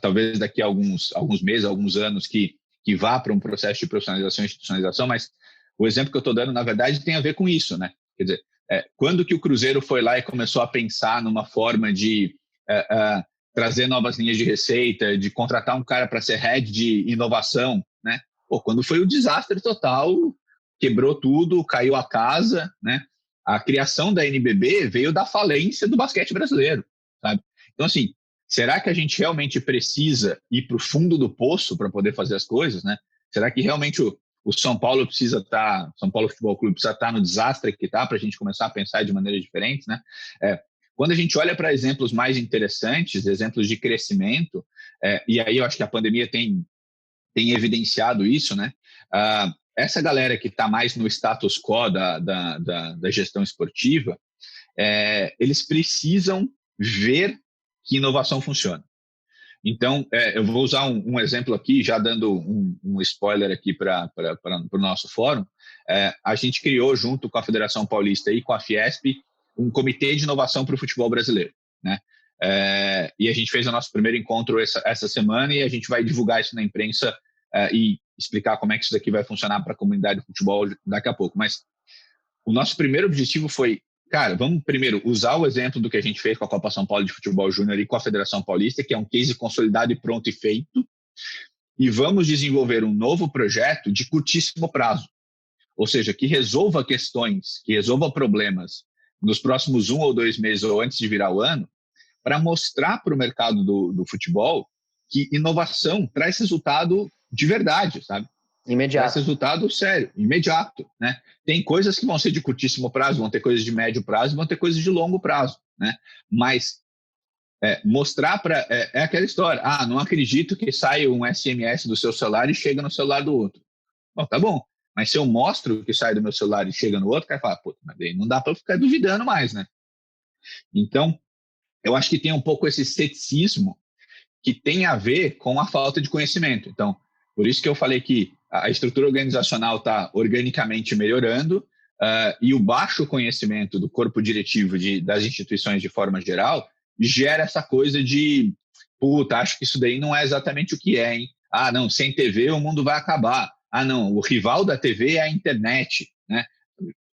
talvez daqui a alguns meses, alguns anos, que vá para um processo de profissionalização e institucionalização, mas o exemplo que eu estou dando, na verdade, tem a ver com isso, né? Quer dizer, quando que o Cruzeiro foi lá e começou a pensar numa forma de trazer novas linhas de receita, de contratar um cara para ser head de inovação, né? Pô, quando foi o desastre total, quebrou tudo, caiu a casa, né? A criação da NBB veio da falência do basquete brasileiro, sabe? Então, assim, será que a gente realmente precisa ir para o fundo do poço para poder fazer as coisas, né? Será que realmente o São Paulo precisa estar, São Paulo Futebol Clube precisa estar no desastre que está para a gente começar a pensar de maneiras diferentes, né? Quando a gente olha para exemplos mais interessantes, exemplos de crescimento, e aí eu acho que a pandemia tem evidenciado isso, né? Essa galera que está mais no status quo da gestão esportiva, eles precisam ver que inovação funciona. Então, eu vou usar um exemplo aqui, já dando um spoiler aqui para o nosso fórum. A gente criou, junto com a Federação Paulista e com a Fiesp, um comitê de inovação para o futebol brasileiro, né? E a gente fez o nosso primeiro encontro essa semana e a gente vai divulgar isso na imprensa e explicar como é que isso daqui vai funcionar para a comunidade de futebol daqui a pouco. Mas o nosso primeiro objetivo foi, cara, vamos primeiro usar o exemplo do que a gente fez com a Copa São Paulo de Futebol Júnior e com a Federação Paulista, que é um case consolidado e pronto e feito, e vamos desenvolver um novo projeto de curtíssimo prazo. Ou seja, que resolva questões, que resolva problemas nos próximos 1 ou 2 meses ou antes de virar o ano, para mostrar para o mercado do futebol que inovação traz resultado de verdade, sabe? Imediato. Traz resultado sério, imediato, né? Tem coisas que vão ser de curtíssimo prazo, vão ter coisas de médio prazo, vão ter coisas de longo prazo, né? Mas mostrar para... É aquela história, não acredito que saia um SMS do seu celular e chega no celular do outro. Bom, tá bom, mas se eu mostro que sai do meu celular e chega no outro, o cara fala, pô, mas daí não dá para ficar duvidando mais, né? Então, eu acho que tem um pouco esse ceticismo que tem a ver com a falta de conhecimento. Então, por isso que eu falei que a estrutura organizacional está organicamente melhorando e o baixo conhecimento do corpo diretivo das instituições de forma geral gera essa coisa de, puta, acho que isso daí não é exatamente o que é, hein? Não, sem TV o mundo vai acabar. Não, o rival da TV é a internet, né?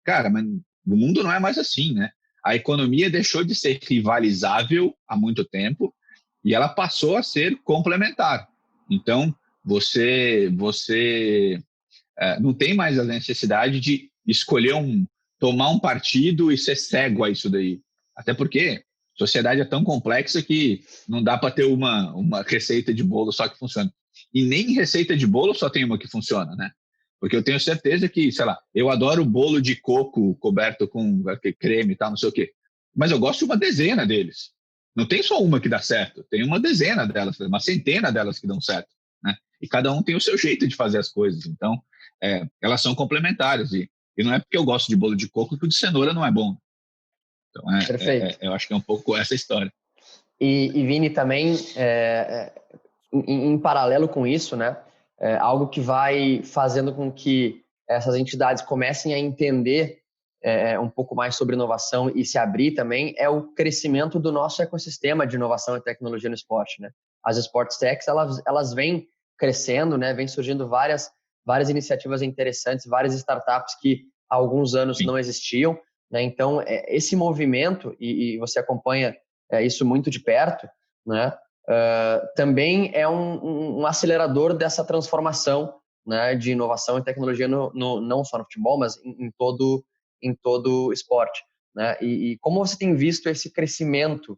Cara, mas o mundo não é mais assim, né? A economia deixou de ser rivalizável há muito tempo e ela passou a ser complementar. Então, você não tem mais a necessidade de escolher tomar um partido e ser cego a isso daí. Até porque a sociedade é tão complexa que não dá para ter uma receita de bolo só que funciona. E nem receita de bolo só tem uma que funciona, né? Porque eu tenho certeza que, sei lá, eu adoro bolo de coco coberto com creme e tal, não sei o quê. Mas eu gosto de uma dezena deles. Não tem só uma que dá certo, tem uma dezena delas, uma centena delas que dão certo, né? E cada um tem o seu jeito de fazer as coisas. Então, elas são complementares. E não é porque eu gosto de bolo de coco que o de cenoura não é bom. Então, eu acho que é um pouco essa história. E Vini, também, em paralelo com isso, né? Algo que vai fazendo com que essas entidades comecem a entender um pouco mais sobre inovação e se abrir também é o crescimento do nosso ecossistema de inovação e tecnologia no esporte, né? As Sports Techs, elas vêm crescendo, né? Vêm surgindo várias iniciativas interessantes, várias startups que há alguns anos não existiam, né? Então, esse movimento, e você acompanha isso muito de perto, né? Também é um acelerador dessa transformação, né, de inovação e tecnologia não só no futebol, mas em todo esporte, né? E como você tem visto esse crescimento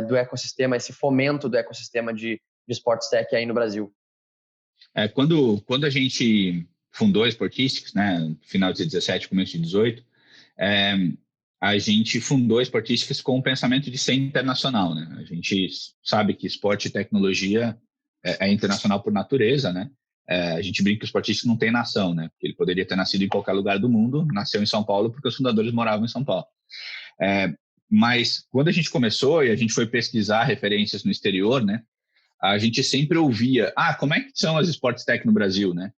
do ecossistema, esse fomento do ecossistema de Sports Tech aí no Brasil? Quando a gente fundou a Sportistics, né, final de 17, começo de 18, a gente fundou a Sportistics com o pensamento de ser internacional, né? A gente sabe que esporte e tecnologia é internacional por natureza, né? A gente brinca que o Sportistics não tem nação, né? Porque ele poderia ter nascido em qualquer lugar do mundo, nasceu em São Paulo porque os fundadores moravam em São Paulo. Mas quando a gente começou e a gente foi pesquisar referências no exterior, né? A gente sempre ouvia, como é que são as Sports Tech no Brasil, né?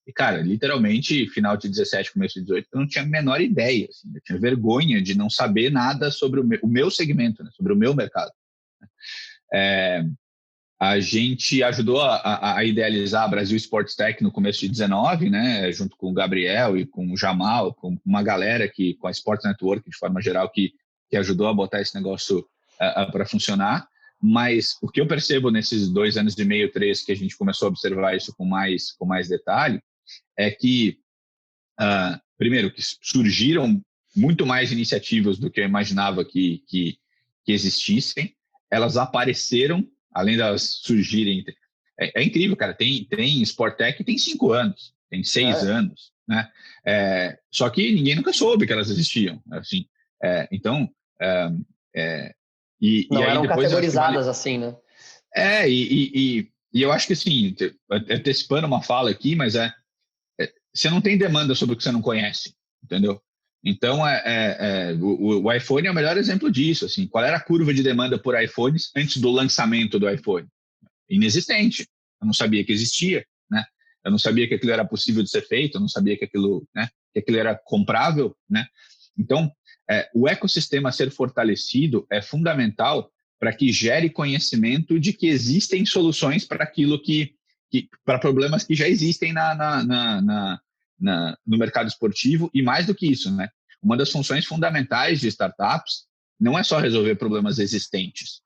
E, cara, literalmente, final de 17, começo de 18, eu não tinha a menor ideia. Assim, eu tinha vergonha de não saber nada sobre o meu segmento, né, sobre o meu mercado. É, a gente ajudou a idealizar a Brasil Sports Tech no começo de 19, né, junto com o Gabriel e com o Jamal, com uma galera com a Sports Network, de forma geral, que ajudou a botar esse negócio para funcionar. Mas o que eu percebo nesses 2 anos e meio, 3, que a gente começou a observar isso com mais detalhe, é que, primeiro, que surgiram muito mais iniciativas do que eu imaginava que existissem. Elas apareceram, além de elas surgirem. É incrível, cara. Tem Sportec que tem 5 anos, tem 6 anos, né? Só que ninguém nunca soube que elas existiam. Assim, então, Não aí eram depois eu acho que vale. categorizadas assim, né? E eu acho que, assim, antecipando uma fala aqui, mas você não tem demanda sobre o que você não conhece, entendeu? Então, o iPhone é o melhor exemplo disso. Assim, qual era a curva de demanda por iPhones antes do lançamento do iPhone? Inexistente. Eu não sabia que existia, né? Eu não sabia que aquilo era possível de ser feito, eu não sabia que aquilo, né, que aquilo era comprável, né? Então, o ecossistema ser fortalecido é fundamental para que gere conhecimento de que existem soluções para aquilo para problemas que já existem no mercado esportivo, e mais do que isso, né? Uma das funções fundamentais de startups não é só resolver problemas existentes,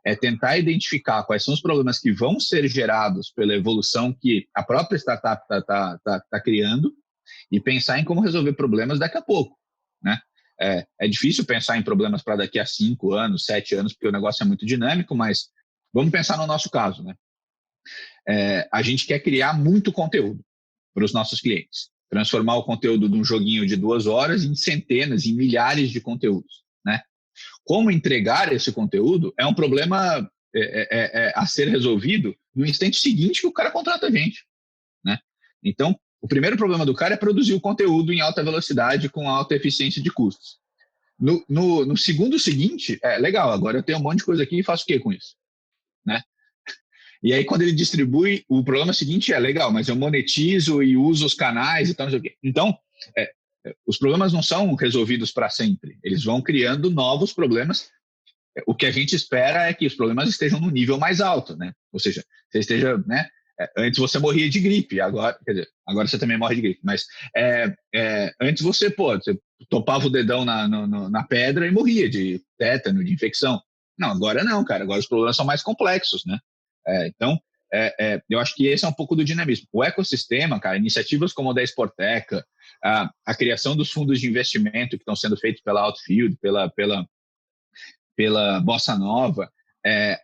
é tentar identificar quais são os problemas que vão ser gerados pela evolução que a própria startup está criando e pensar em como resolver problemas daqui a pouco, né? É difícil pensar em problemas para daqui a 5 anos, 7 anos, porque o negócio é muito dinâmico, mas vamos pensar no nosso caso, né? A gente quer criar muito conteúdo para os nossos clientes, transformar o conteúdo de um joguinho de 2 horas em centenas, em milhares de conteúdos, né? Como entregar esse conteúdo é um problema a ser resolvido no instante seguinte que o cara contrata a gente, né? Então, o primeiro problema do cara é produzir o conteúdo em alta velocidade com alta eficiência de custos. No segundo seguinte, legal, agora eu tenho um monte de coisa aqui e faço o que com isso, né? E aí, quando ele distribui, o problema seguinte legal, mas eu monetizo e uso os canais e tal, não sei o quê. Então, os problemas não são resolvidos para sempre. Eles vão criando novos problemas. O que a gente espera é que os problemas estejam no nível mais alto, né? Ou seja, você esteja, né? Antes você morria de gripe, agora, quer dizer, agora você também morre de gripe, mas antes você topava o dedão na pedra e morria de tétano, de infecção. Não, agora não, cara. Agora os problemas são mais complexos, né? Então, eu acho que esse é um pouco do dinamismo. O ecossistema, cara, iniciativas como a da Sporteca, a criação dos fundos de investimento que estão sendo feitos pela Outfield, pela Bossa Nova,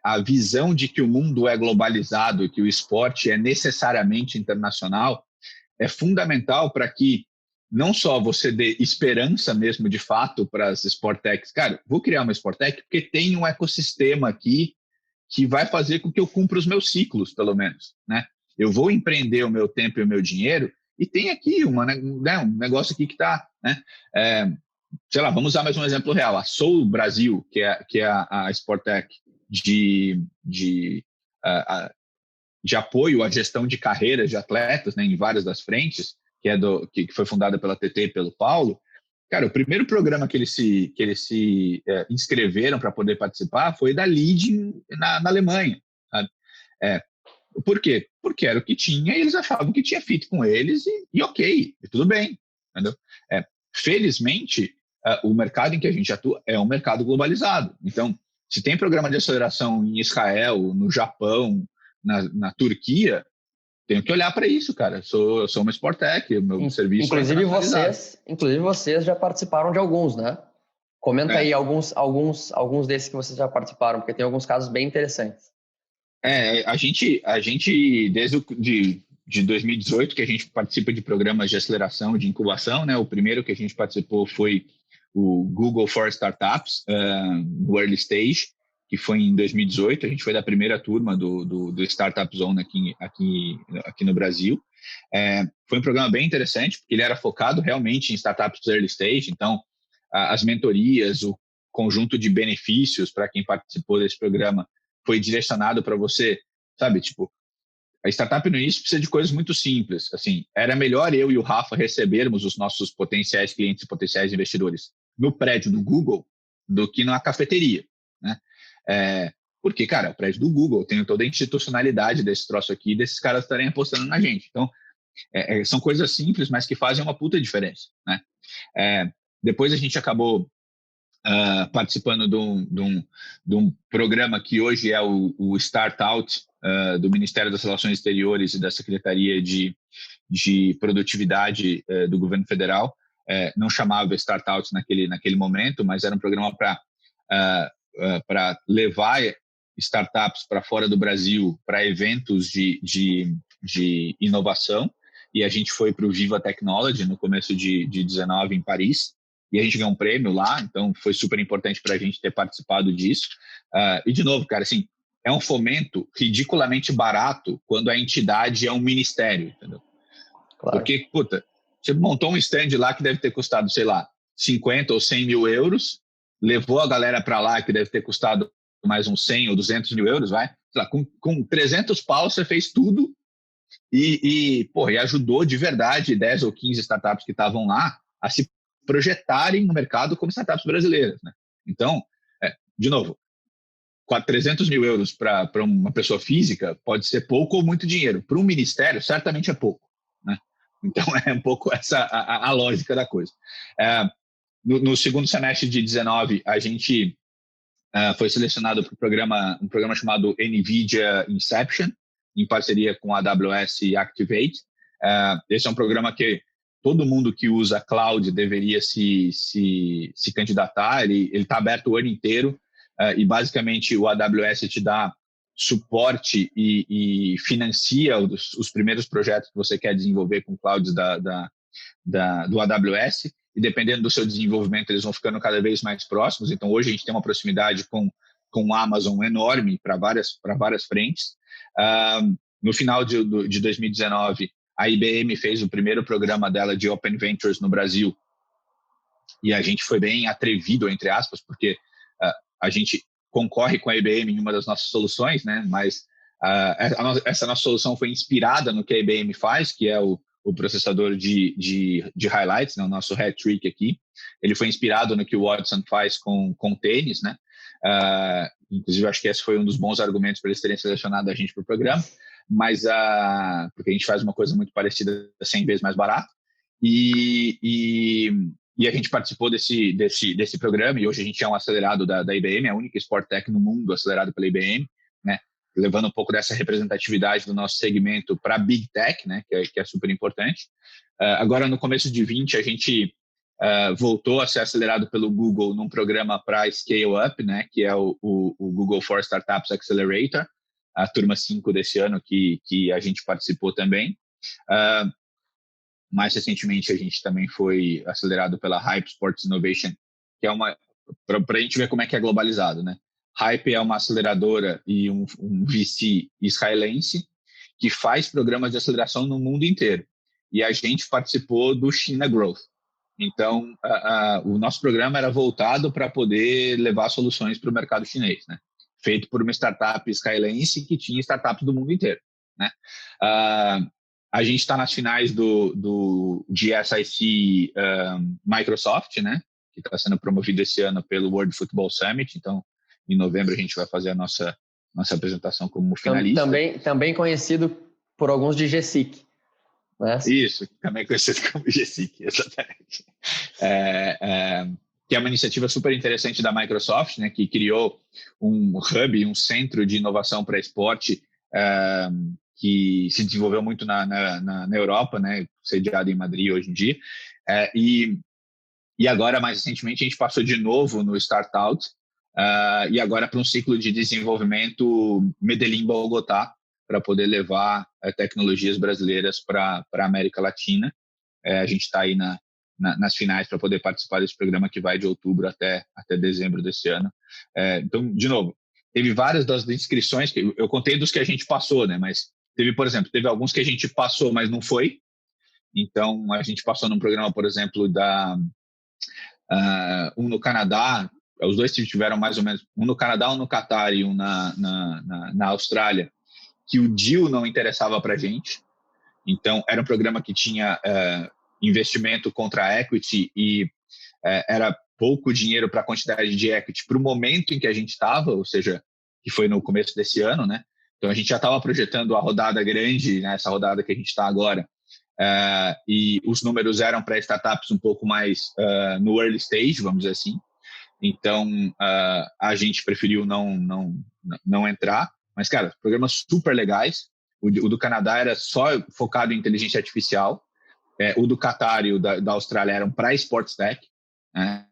a visão de que o mundo é globalizado e que o esporte é necessariamente internacional, é fundamental para que não só você dê esperança mesmo de fato para as Sportechs. Cara, vou criar uma Sportech porque tem um ecossistema aqui que vai fazer com que eu cumpra os meus ciclos, pelo menos, né? Eu vou empreender o meu tempo e o meu dinheiro e tem aqui um negócio aqui que está, né? Sei lá, vamos usar mais um exemplo real. A Soul Brasil, que é a Sportech de apoio à gestão de carreiras de atletas, né, em várias das frentes, que foi fundada pela TT e pelo Paulo. Cara, o primeiro programa que eles se inscreveram para poder participar foi da Lead na Alemanha. Sabe? Por quê? Porque era o que tinha e eles achavam que tinha fit com eles e ok, e tudo bem. Entendeu? Felizmente, o mercado em que a gente atua é um mercado globalizado. Então, se tem programa de aceleração em Israel, no Japão, na Turquia, tenho que olhar para isso, cara. Eu sou uma Sportech, meu serviço é internacionalizado. Inclusive vocês já participaram de alguns, né? Comenta aí alguns desses que vocês já participaram, porque tem alguns casos bem interessantes. A gente de 2018 que a gente participa de programas de aceleração, de incubação, né? O primeiro que a gente participou foi o Google for Startups, no Early Stage, que foi em 2018. A gente foi da primeira turma do Startup Zone aqui no Brasil. Foi um programa bem interessante, porque ele era focado realmente em startups Early Stage. Então, as mentorias, o conjunto de benefícios para quem participou desse programa foi direcionado para você, sabe, tipo, a startup no início precisa de coisas muito simples. Assim, era melhor eu e o Rafa recebermos os nossos potenciais clientes e potenciais investidores no prédio do Google do que na cafeteria, né? Porque, cara, o prédio do Google tem toda a institucionalidade desse troço aqui, desses caras estarem apostando na gente. Então, são coisas simples, mas que fazem uma puta diferença, né? Depois a gente acabou participando de um programa que hoje é o Start Out do Ministério das Relações Exteriores e da Secretaria de Produtividade do Governo Federal. Não chamava Start Out naquele momento, mas era um programa para levar startups para fora do Brasil para eventos de inovação. E a gente foi para o Viva Technology no começo de 19 em Paris. E a gente ganhou um prêmio lá, então foi super importante para a gente ter participado disso. E, de novo, cara, assim, é um fomento ridiculamente barato quando a entidade é um ministério, entendeu? Claro. Porque, puta, você montou um stand lá que deve ter custado, sei lá, 50 ou 100 mil euros, levou a galera para lá que deve ter custado mais uns 100 ou 200 mil euros, vai? Sei lá, com 300 pau você fez tudo e ajudou de verdade 10 ou 15 startups que estavam lá a se projetarem no mercado como startups brasileiras, né? Então, de novo, 300 mil euros para uma pessoa física pode ser pouco ou muito dinheiro. Para um ministério, certamente é pouco, né? Então, é um pouco essa a lógica da coisa. No segundo semestre de 19, a gente foi selecionado para um programa chamado NVIDIA Inception, em parceria com a AWS Activate. Esse é um programa que todo mundo que usa cloud deveria se candidatar. Ele está aberto o ano inteiro e, basicamente, o AWS te dá suporte e financia os primeiros projetos que você quer desenvolver com clouds do AWS. E, dependendo do seu desenvolvimento, eles vão ficando cada vez mais próximos. Então, hoje a gente tem uma proximidade com a Amazon enorme para várias frentes. No final de 2019, a IBM fez o primeiro programa dela de Open Ventures no Brasil e a gente foi bem atrevido, entre aspas, porque a gente concorre com a IBM em uma das nossas soluções, né? Mas essa nossa solução foi inspirada no que a IBM faz, que é o processador de highlights, né? O nosso hat-trick aqui. Ele foi inspirado no que o Watson faz com tênis, né? Inclusive, acho que esse foi um dos bons argumentos para eles terem selecionado a gente para o programa, mas porque a gente faz uma coisa muito parecida 100 vezes mais barato. E a gente participou desse programa, e hoje a gente é um acelerado da IBM, a única Sport Tech no mundo acelerado pela IBM, né? Levando um pouco dessa representatividade do nosso segmento para a Big Tech, né? que é super importante. Agora, no começo de 20, a gente voltou a ser acelerado pelo Google num programa para Scale Up, né? Que é o Google for Startups Accelerator, a turma 5 desse ano que a gente participou também. Mais recentemente, a gente também foi acelerado pela Hype Sports Innovation, que é para a gente ver como é que é globalizado, né? Hype é uma aceleradora e um VC israelense que faz programas de aceleração no mundo inteiro. E a gente participou do China Growth. Então, o nosso programa era voltado para poder levar soluções para o mercado chinês, né? Feito por uma startup israelense que tinha startups do mundo inteiro, né? A gente está nas finais do GSIC Microsoft, né? Que está sendo promovido esse ano pelo World Football Summit. Então, em novembro, a gente vai fazer a nossa apresentação como finalista. Também conhecido por alguns de GSIC. Né? Isso, também conhecido como GSIC, exatamente. Que é uma iniciativa super interessante da Microsoft, né? Que criou um hub, um centro de inovação para esporte que se desenvolveu muito na Europa, né? Sediado em Madrid hoje em dia. E agora, mais recentemente, a gente passou de novo no Startout, e agora para um ciclo de desenvolvimento Medellín-Bogotá, para poder levar tecnologias brasileiras para a América Latina. A gente está aí nas finais para poder participar desse programa que vai de outubro até dezembro desse ano. Então, de novo, teve várias das inscrições, que eu contei dos que a gente passou, né? Mas por exemplo, teve alguns que a gente passou, mas não foi. Então, a gente passou num programa, por exemplo, um no Canadá, os dois tiveram mais ou menos, um no Canadá, um no Catar e um na Austrália, que o deal não interessava para a gente. Então, era um programa que tinha investimento contra equity e era pouco dinheiro para a quantidade de equity para o momento em que a gente estava, ou seja, que foi no começo desse ano, né? Então, a gente já estava projetando a rodada grande, né, essa rodada que a gente está agora, e os números eram para startups um pouco mais no early stage, vamos dizer assim. Então, a gente preferiu não entrar. Mas, cara, programas super legais. O do Canadá era só focado em inteligência artificial. O do Qatar e o da Austrália eram para Sports Tech, né?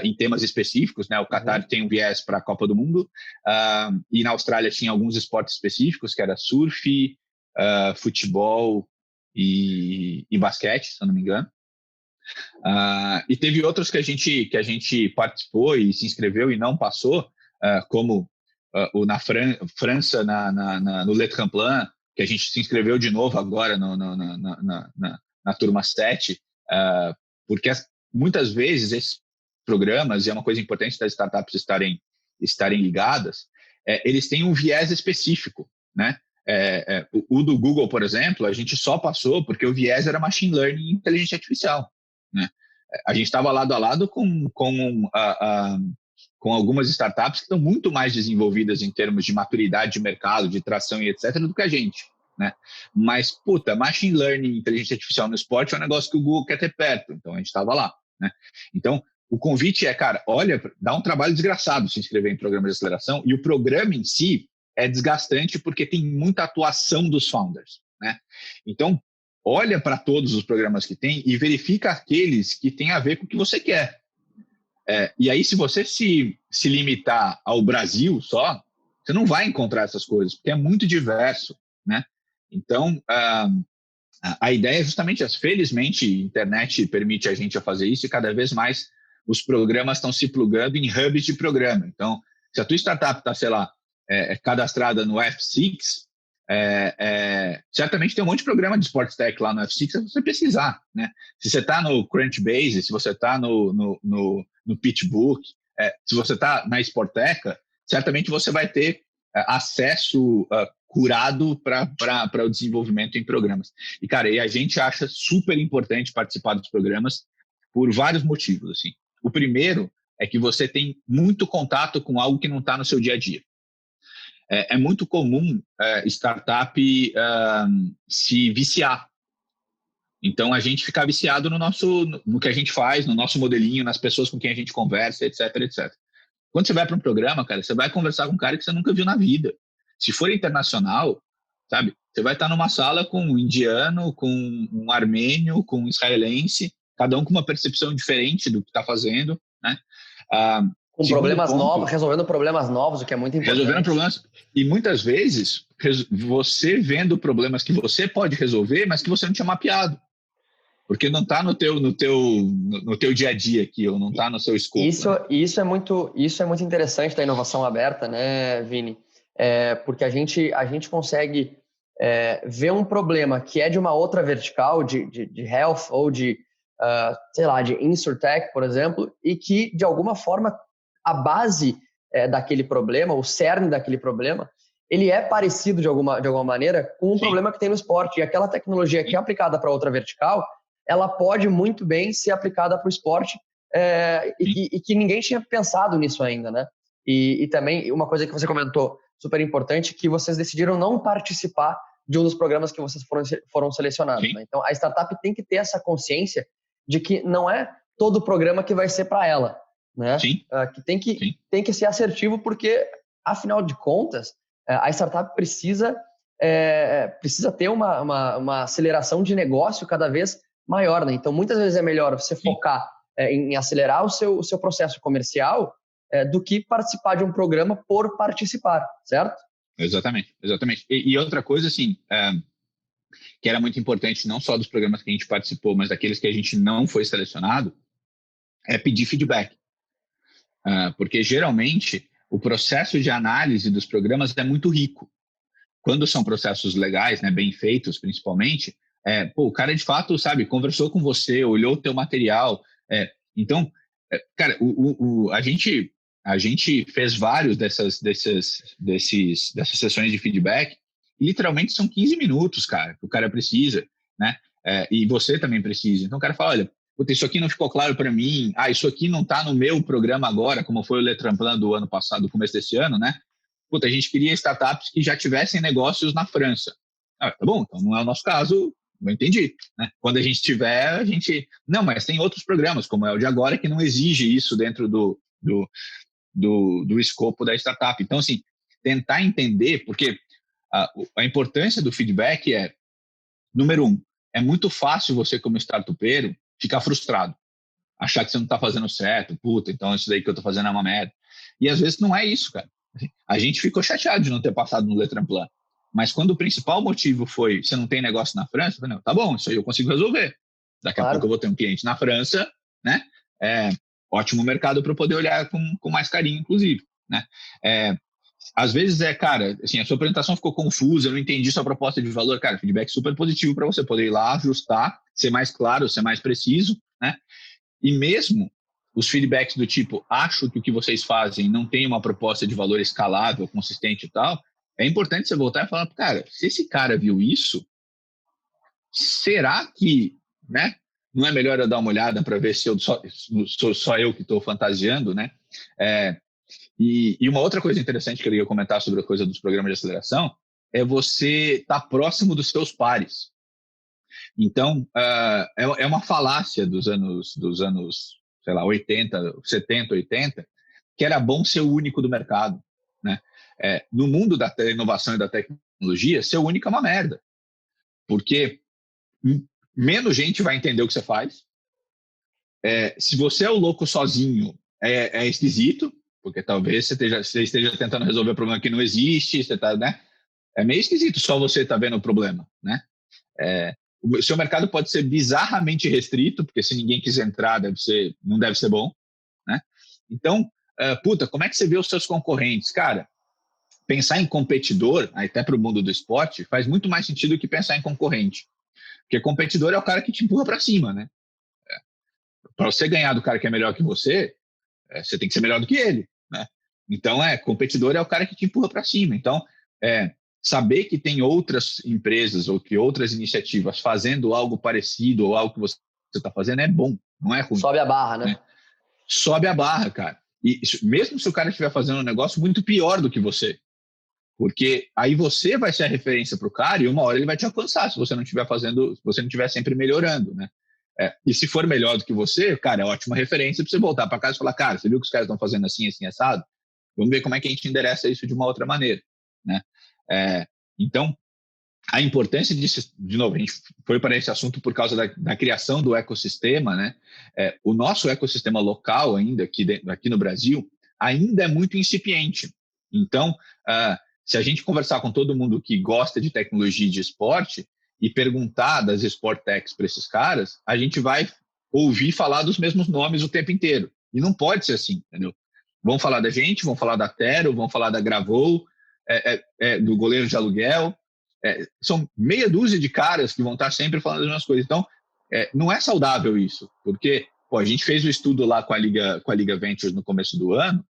Em temas específicos, né? O Qatar tem um viés para a Copa do Mundo, e na Austrália tinha alguns esportes específicos, que era surf, futebol e basquete, se eu não me engano. E teve outros que a gente participou e se inscreveu e não passou, como o na França, no Le Tremplin, que a gente se inscreveu de novo agora na turma 7, porque muitas vezes esses programas, e é uma coisa importante das startups estarem ligadas, eles têm um viés específico, né? O do Google, por exemplo, a gente só passou porque o viés era machine learning e inteligência artificial, né? A gente estava lado a lado com algumas startups que estão muito mais desenvolvidas em termos de maturidade de mercado, de tração e etc. do que a gente, né? Mas, machine learning e inteligência artificial no esporte é um negócio que o Google quer ter perto, então a gente estava lá, né? Então, o convite cara, olha, dá um trabalho desgraçado se inscrever em programas de aceleração, e o programa em si é desgastante porque tem muita atuação dos founders, né? Então, olha para todos os programas que tem e verifica aqueles que têm a ver com o que você quer. E aí, se você se limitar ao Brasil só, você não vai encontrar essas coisas, porque é muito diverso, né? Então, a ideia é justamente essa. Felizmente, a internet permite a gente a fazer isso e cada vez mais os programas estão se plugando em hubs de programa. Então, se a tua startup está, sei lá, cadastrada no F6, certamente tem um monte de programa de Sports Tech lá no F6 se você precisar, né? Se você está no Crunchbase, se você está no PitchBook, se você está na Sporteca, certamente você vai ter acesso curado para o desenvolvimento em programas. E, cara, a gente acha super importante participar dos programas por vários motivos, assim. O primeiro é que você tem muito contato com algo que não está no seu dia a dia. É muito comum startup se viciar. Então, a gente fica viciado no que a gente faz, no nosso modelinho, nas pessoas com quem a gente conversa, etc, etc. Quando você vai para um programa, cara, você vai conversar com um cara que você nunca viu na vida. Se for internacional, sabe? Você vai estar numa sala com um indiano, com um armênio, com um israelense, cada um com uma percepção diferente do que está fazendo, né? Com problemas novos, resolvendo problemas novos, o que é muito importante. Resolvendo problemas. E muitas vezes, você vendo problemas que você pode resolver, mas que você não tinha mapeado. Porque não está no teu dia a dia aqui, ou não está no seu escopo. Isso é muito interessante da inovação aberta, né, Vini? Porque a gente consegue ver um problema que é de uma outra vertical, de health ou de InsurTech, por exemplo, e que, de alguma forma, a base daquele problema, o cerne daquele problema, ele é parecido de alguma maneira com um problema que tem no esporte. E aquela tecnologia que é aplicada para outra vertical, ela pode muito bem ser aplicada para o esporte e que ninguém tinha pensado nisso ainda, né? E também uma coisa que você comentou, super importante, que vocês decidiram não participar de um dos programas que vocês foram selecionados. Né? Então, a startup tem que ter essa consciência de que não é todo programa que vai ser para ela, né? Que tem que ser assertivo, porque, afinal de contas, a startup precisa ter uma aceleração de negócio cada vez maior, né? Então, muitas vezes é melhor você focar em acelerar o seu processo comercial do que participar de um programa por participar, certo? Exatamente. E outra coisa, assim, que era muito importante, não só dos programas que a gente participou, mas daqueles que a gente não foi selecionado, é pedir feedback. Porque, geralmente, o processo de análise dos programas é muito rico. Quando são processos legais, né, bem feitos, principalmente, o cara, de fato, sabe, conversou com você, olhou o teu material. Então, cara, a gente fez vários dessas sessões de feedback literalmente são 15 minutos, cara, que o cara precisa, né? E você também precisa. Então o cara fala, olha, puta, isso aqui não ficou claro para mim, isso aqui não está no meu programa agora, como foi o Letran Plan do ano passado, do começo desse ano, né? Puta, a gente queria startups que já tivessem negócios na França. Tá bom, então não é o nosso caso, eu entendi, né? Quando a gente tiver, a gente... Não, mas tem outros programas, como é o de agora, que não exige isso dentro do escopo da startup. Então, assim, tentar entender, porque a importância do feedback é, número um, é muito fácil você, como startupeiro, ficar frustrado, achar que você não está fazendo certo, puta, então isso daí que eu estou fazendo é uma merda. E às vezes não é isso, cara. A gente ficou chateado de não ter passado no Letran Plan. Mas quando o principal motivo foi, você não tem negócio na França, eu falei, não, tá bom, isso aí eu consigo resolver. Daqui a pouco eu vou ter um cliente na França, né? Ótimo mercado para eu poder olhar com mais carinho, inclusive, né? Às vezes cara, assim, a sua apresentação ficou confusa, eu não entendi sua proposta de valor, cara, feedback super positivo para você poder ir lá, ajustar, ser mais claro, ser mais preciso, né? E mesmo os feedbacks do tipo, acho que o que vocês fazem não tem uma proposta de valor escalável, consistente e tal, é importante você voltar e falar, cara, se esse cara viu isso, será que, né, não é melhor eu dar uma olhada para ver se eu sou só eu que estou fantasiando, né? E uma outra coisa interessante que eu ia comentar sobre a coisa dos programas de aceleração é você estar próximo dos seus pares. Então, é uma falácia dos anos, sei lá, 80, 70, 80, que era bom ser o único do mercado, né? No mundo da inovação e da tecnologia, ser o único é uma merda, porque menos gente vai entender o que você faz. Se você é o louco sozinho, é esquisito, porque talvez você esteja tentando resolver um problema que não existe, você tá, né? É meio esquisito só você tá vendo o problema, né? O seu mercado pode ser bizarramente restrito, porque se ninguém quiser entrar, não deve ser bom, né? Então, como é que você vê os seus concorrentes? Cara, pensar em competidor, até para o mundo do esporte, faz muito mais sentido que pensar em concorrente. Porque competidor é o cara que te empurra para cima, né? Para você ganhar do cara que é melhor que você, você tem que ser melhor do que ele, né? Então, competidor é o cara que te empurra para cima. Então, saber que tem outras empresas ou que outras iniciativas fazendo algo parecido ou algo que você está fazendo é bom, não é ruim. Sobe a barra, né? Sobe a barra, cara. E mesmo se o cara estiver fazendo um negócio muito pior do que você, porque aí você vai ser a referência para o cara e uma hora ele vai te alcançar se você não estiver fazendo, se você não estiver sempre melhorando, né? E se for melhor do que você, cara, é ótima referência para você voltar para casa e falar, cara, você viu que os caras estão fazendo assim, assim, assado? Vamos ver como é que a gente endereça isso de uma outra maneira, né? Então, a importância disso, de novo, a gente foi para esse assunto por causa da criação do ecossistema, né? O nosso ecossistema local ainda, aqui no Brasil, ainda é muito incipiente. Então, se a gente conversar com todo mundo que gosta de tecnologia e de esporte e perguntar das Sport Techs para esses caras, a gente vai ouvir falar dos mesmos nomes o tempo inteiro. E não pode ser assim, entendeu? Vão falar da gente, vão falar da Tero, vão falar da Gravou, do goleiro de aluguel. São meia dúzia de caras que vão estar sempre falando as mesmas coisas. Então, não é saudável isso, porque a gente fez o estudo lá com a Liga Ventures no começo do ano,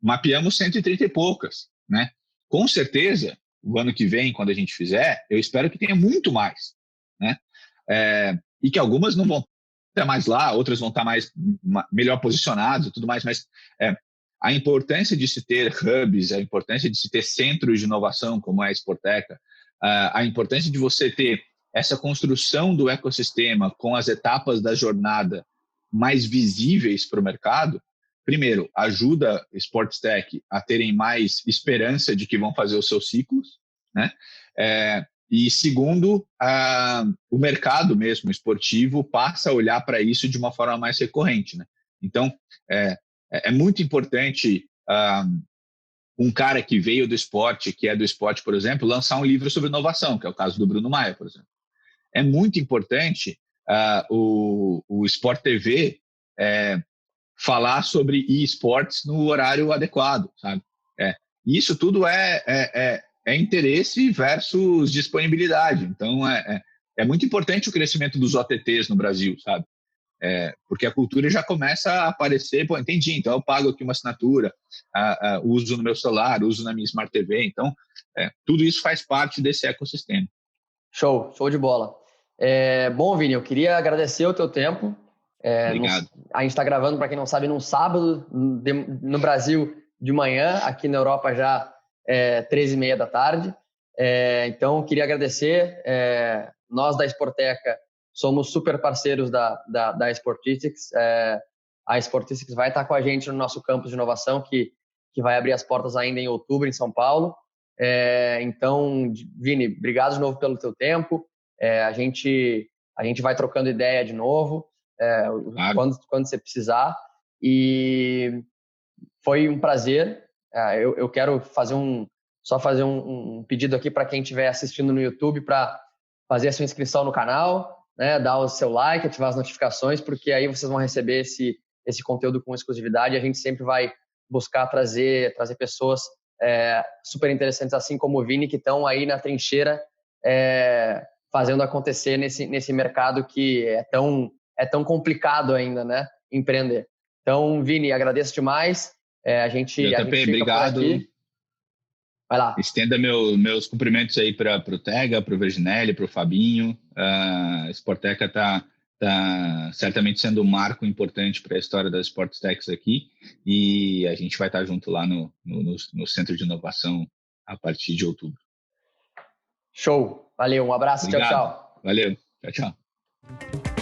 mapeamos 130 e poucas, né? Com certeza, o ano que vem, quando a gente fizer, eu espero que tenha muito mais, né? E que algumas não vão estar mais lá, outras vão estar melhor posicionadas e tudo mais, mas a importância de se ter hubs, a importância de se ter centros de inovação, como é a Sporteca, a importância de você ter essa construção do ecossistema com as etapas da jornada mais visíveis para o mercado, primeiro, ajuda Sports Tech a terem mais esperança de que vão fazer os seus ciclos, né? E segundo, o mercado mesmo esportivo passa a olhar para isso de uma forma mais recorrente, né? Então, é muito importante um cara que veio do esporte, que é do esporte, por exemplo, lançar um livro sobre inovação, que é o caso do Bruno Maia, por exemplo. É muito importante o Sport TV falar sobre e-sports no horário adequado, sabe? Isso tudo é interesse versus disponibilidade. Então, é muito importante o crescimento dos OTTs no Brasil, sabe? Porque a cultura já começa a aparecer, entendi, então eu pago aqui uma assinatura, uso no meu celular, uso na minha Smart TV, então tudo isso faz parte desse ecossistema. Show de bola. Bom, Vini, eu queria agradecer o teu tempo. Obrigado. A gente está gravando, para quem não sabe, num sábado, no Brasil de manhã, aqui na Europa já 13h30 da tarde. Então, queria agradecer. Nós da Sporteca somos super parceiros da Sportistics. A Sportistics vai estar com a gente no nosso campus de inovação, que vai abrir as portas ainda em outubro, em São Paulo. Então, Vini, obrigado de novo pelo teu tempo. A gente vai trocando ideia de novo, Claro. quando você precisar. E foi um prazer. Eu quero fazer um pedido aqui para quem estiver assistindo no YouTube para fazer a sua inscrição no canal, né, dar o seu like, ativar as notificações, porque aí vocês vão receber esse conteúdo com exclusividade. A gente sempre vai buscar trazer pessoas super interessantes, assim como o Vini, que estão aí na trincheira fazendo acontecer nesse mercado que é tão complicado ainda, né, empreender. Então, Vini, agradeço demais. A gente fica obrigado. Por aqui. Vai lá. Estenda meus cumprimentos aí para o Tega, para o Verginelli, para o Fabinho. A Sporteca está certamente sendo um marco importante para a história das Sportstechs aqui, e a gente vai estar junto lá no Centro de Inovação a partir de outubro. Show. Valeu, um abraço. Obrigado. Tchau, tchau. Valeu. Tchau, tchau.